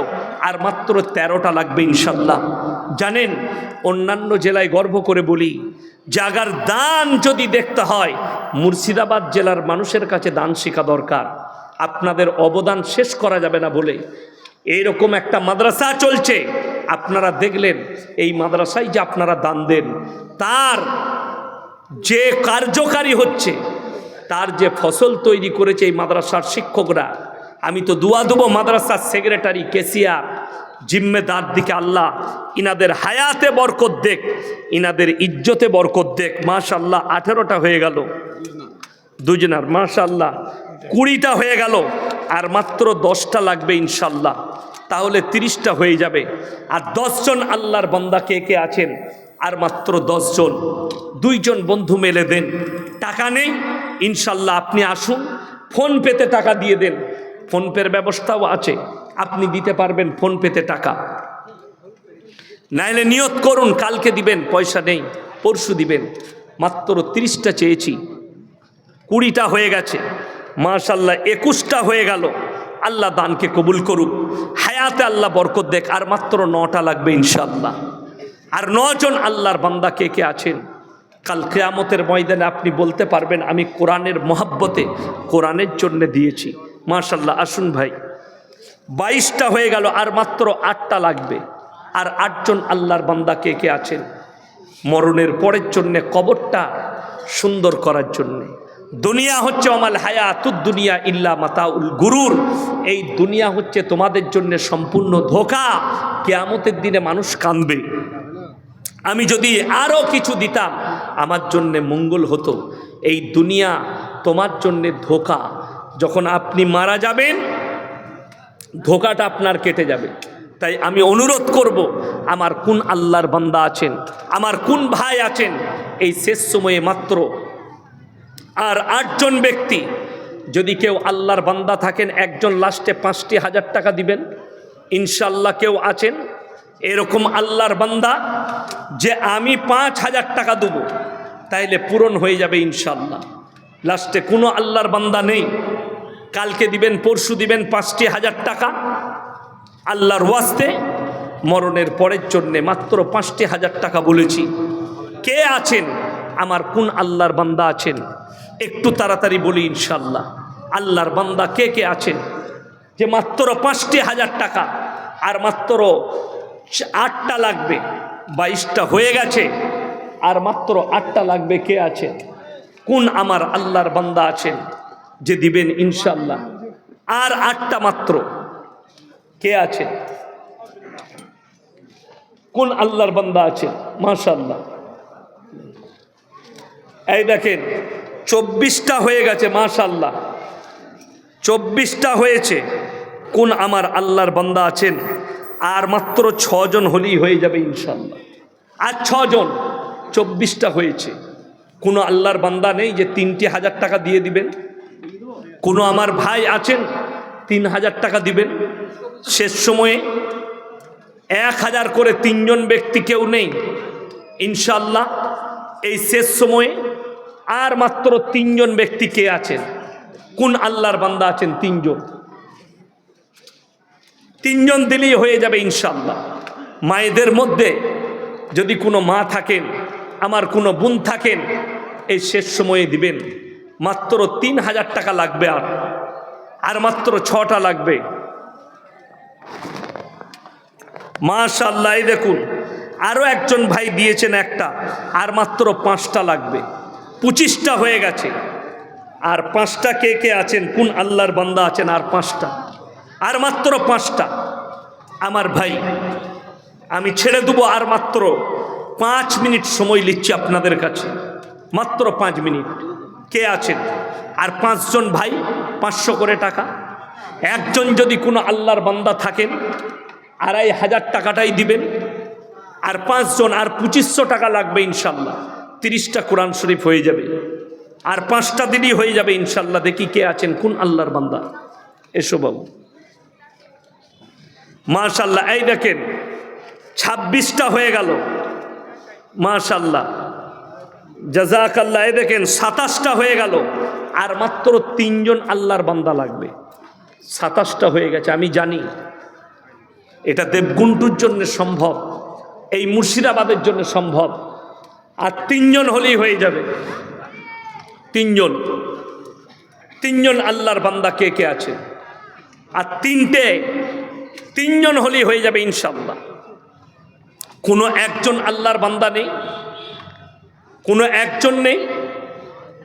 আর মাত্র 13টা লাগবে ইনশাল্লাহ। জানেন, অন্যান্য জেলায় গর্ব করে বলি, জাগার দান যদি দেখতে হয়, মুর্শিদাবাদ জেলার মানুষের কাছে দান শেখা দরকার। আপনাদের অবদান শেষ করা যাবে না বলে এইরকম একটা মাদ্রাসা চলছে। আপনারা দেখলেন এই মাদ্রাসায় যে আপনারা দান দেন, তার যে কার্যকারী হচ্ছে, তার যে ফসল তৈরি করেছে এই মাদ্রাসার শিক্ষকরা, আমি তো দুয়া দেবো মাদ্রাসার সেক্রেটারি, কেসিয়ার, জিম্মেদার দিকে আল্লাহ ইনাদের হায়াতে বরকত দেখ, ইনাদের ইজ্জতে বরকত দেখ। মাশাআল্লাহ, 18টা হয়ে গেল, দুজনার, মাশাআল্লাহ। 20টা হয়ে গেল, আর মাত্র 10টা লাগবে ইনশাল্লাহ, তাহলে 30টা হয়ে যাবে। আর 10 জন আল্লাহর বান্দা কে কে আছেন? আর মাত্র 10 জন। 2 জন বন্ধু মেলে দেন। টাকা নেই ইনশাল্লাহ, আপনি আসুন, ফোন পেতে টাকা দিয়ে দেন। ফোনপের ব্যবস্থাও আছে, আপনি দিতে পারবেন ফোনপেতে টাকা। নাইলে নিয়ত করুন কালকে দিবেন, পয়সা নেই পরশু দিবেন। মাত্র 30টা চেয়েছি, 20টা হয়ে গেছে, মাশাআল্লাহ 21টা হয়ে গেল। আল্লাহ দানকে কবুল করুক, হায়াতে আল্লাহ বরকত দেখ। আর মাত্র 9টা লাগবে ইনশাআল্লাহ। আর 9 জন আল্লাহর বান্দা কে কে আছেন কাল কিয়ামতের ময়দানে আপনি বলতে পারবেন আমি কোরআনের মহব্বতে কোরআনের জন্য দিয়েছি। মাশাআল্লাহ, আসুন ভাই, 22টা হয়ে গেল, আর মাত্র 8টা লাগবে। আর 8 জন আল্লাহর বান্দা কে কে আছেন মরণের পরের জন্যে, কবরটা সুন্দর করার জন্যে। দুনিয়া হচ্ছে আমাল হায়াতুদ দুনিয়া ইল্লা মাতাউল গুরুর, এই দুনিয়া হচ্ছে তোমাদের জন্য সম্পূর্ণ ধোঁকা। কিয়ামতের দিনে মানুষ কাঁদবে, আমি যদি আরও কিছু দিতাম আমার জন্যে মঙ্গল হতো। এই দুনিয়া তোমার জন্যে ধোঁকা, যখন আপনি মারা যাবেন ধোঁকাটা আপনার কেটে যাবে। তাই আমি অনুরোধ করব, আমার কোন আল্লাহর বান্দা আছেন, আমার কোন ভাই আছেন, এই শেষ সময়ে মাত্র আর 8 জন ব্যক্তি, যদি কেউ আল্লাহর বান্দা থাকেন, একজন লাস্টে 5,000 টাকা দিবেন ইনশাল্লাহ। কেউ আছেন এরকম আল্লাহর বান্দা যে আমি 5,000 টাকা দেবো, তাইলে পূরণ হয়ে যাবে ইনশাল্লাহ। লাস্টে কোনো আল্লাহর বান্দা নেই, কালকে দিবেন পরশু দিবেন 5,000 টাকা আল্লাহর ওয়াস্তে মরণের পরের জন্যে। মাত্র 5,000 টাকা বলেছি। কে আছেন আমার কোন আল্লাহর বান্দা আছেন একটু তাড়াতাড়ি বলি ইনশাল্লাহ। আল্লাহর বান্দা কে কে আছেন যে মাত্র 5,000 টাকা, আর মাত্র 8টা লাগবে, 22টা হয়ে গেছে, আর মাত্র 8টা লাগবে। কে আছেন কোন আমার আল্লাহর বান্দা আছেন যে দিবেন ইনশাল্লাহ? আর 8টা মাত্র। কে আছেন কোন আল্লাহর বান্দা আছেন? মাশাআল্লাহ, এই দেখেন 24টা হয়ে গেছে, মাশাআল্লাহ 24টা হয়েছে। কোন আমার আল্লাহর বান্দা আছেন? আর মাত্র 6 জন হলেই হয়ে যাবে ইনশাআল্লাহ। আর 6 জন, 24টা হয়েছে। কোনো আল্লাহর বান্দা নেই যে 3,000 টাকা দিয়ে দিবেন? কোনো আমার ভাই আছেন 3,000 টাকা দিবেন? শেষ সময়ে 1,000 করে 3 জন ব্যক্তি কেউ নেই ইনশাআল্লাহ এই শেষ সময়ে? আর মাত্র 3 জন ব্যক্তি কে আছেন? কোন আল্লাহর বান্দা আছেন? 3 জন। 3 জন দিলেই হয়ে যাবে ইনশাআল্লাহ। মায়েদের মধ্যে যদি কোনো মা থাকেন, আমার কোনো বোন থাকেন, এই শেষ সময়ে দিবেন। মাত্র 3,000 টাকা লাগবে, আর মাত্র 6টা লাগবে। মাশাআল্লাহ, এই দেখুন আরও একজন ভাই দিয়েছেন একটা, আর মাত্র 5টা লাগবে। 25টা হয়ে গেছে। আর 5টা কে কে আছেন কোন আল্লাহর বান্দা আছেন? আর 5টা, আর মাত্র 5টা। আমার ভাই আমি ছেড়ে দেবো, আর মাত্র 5 মিনিট সময় নিচ্ছি আপনাদের কাছে, মাত্র 5 মিনিট। কে আছেন? আর 5 জন ভাই 500 করে টাকা। একজন যদি কোনো আল্লাহর বান্দা থাকেন 2,500 টাকাটাই দিবেন। আর 5 জন, আর 2500 টাকা লাগবে ইনশাল্লাহ। 30টা কোরআন শরীফ হয়ে যাবে, আর 5টা দিনই হয়ে যাবে ইনশাল্লাহ। দেখি কে আছেন কোন আল্লাহর বান্দা? এসো বাবু, মাশাআল্লাহ। এই দেখেন 26টা হয়ে গেল, মাশাআল্লাহ জাযাকাল্লাহ। এই দেখেন 27টা হয়ে গেল, আর মাত্র 3 জন আল্লাহর বান্দা লাগবে। 27টা হয়ে গেছে। আমি জানি এটা দেবগুন্টুর জন্য সম্ভব, এই মুর্শিদাবাদের জন্য সম্ভব। আর 3 জন হলেই হয়ে যাবে। 3 জন আল্লাহর বান্দা কে কে আছে? আর 3 জন হলেই হয়ে যাবে ইনশাআল্লাহ। কোনো একজন আল্লাহর বান্দা নেই, কোনো একজন নেই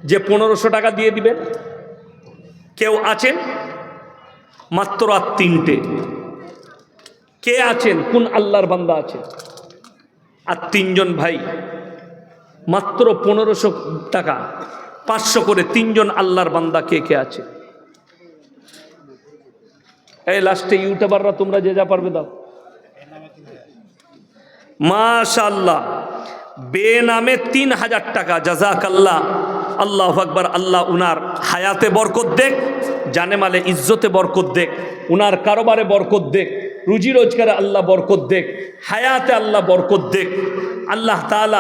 যে 1500 টাকা দিয়ে দিবেন? কেউ আছেন? মাত্র আর 3টে। কে আছেন কোন আল্লাহর বান্দা আছে? আর 3 জন ভাই মাত্র 1500 টাকা, 500 করে 3 জন আল্লাহর বান্দা কে কে আছে? এই লাস্টে ইউটিউবাররা তোমরা যে যা পারবে দাও। মাশাআল্লাহ, বেনামে 3,000 টাকা, জাযাকাল্লাহ। আল্লাহু আকবার। আল্লাহ উনার হায়াতে বরকত দেখ, জানেমালে ইজ্জতে বরকত দেখ, উনার কারোবারে বরকত দেখ, রুজি রোজগারে আল্লাহ বরকত দেখ, হায়াতে আল্লাহ বরকত দেখ। আল্লাহ তাআলা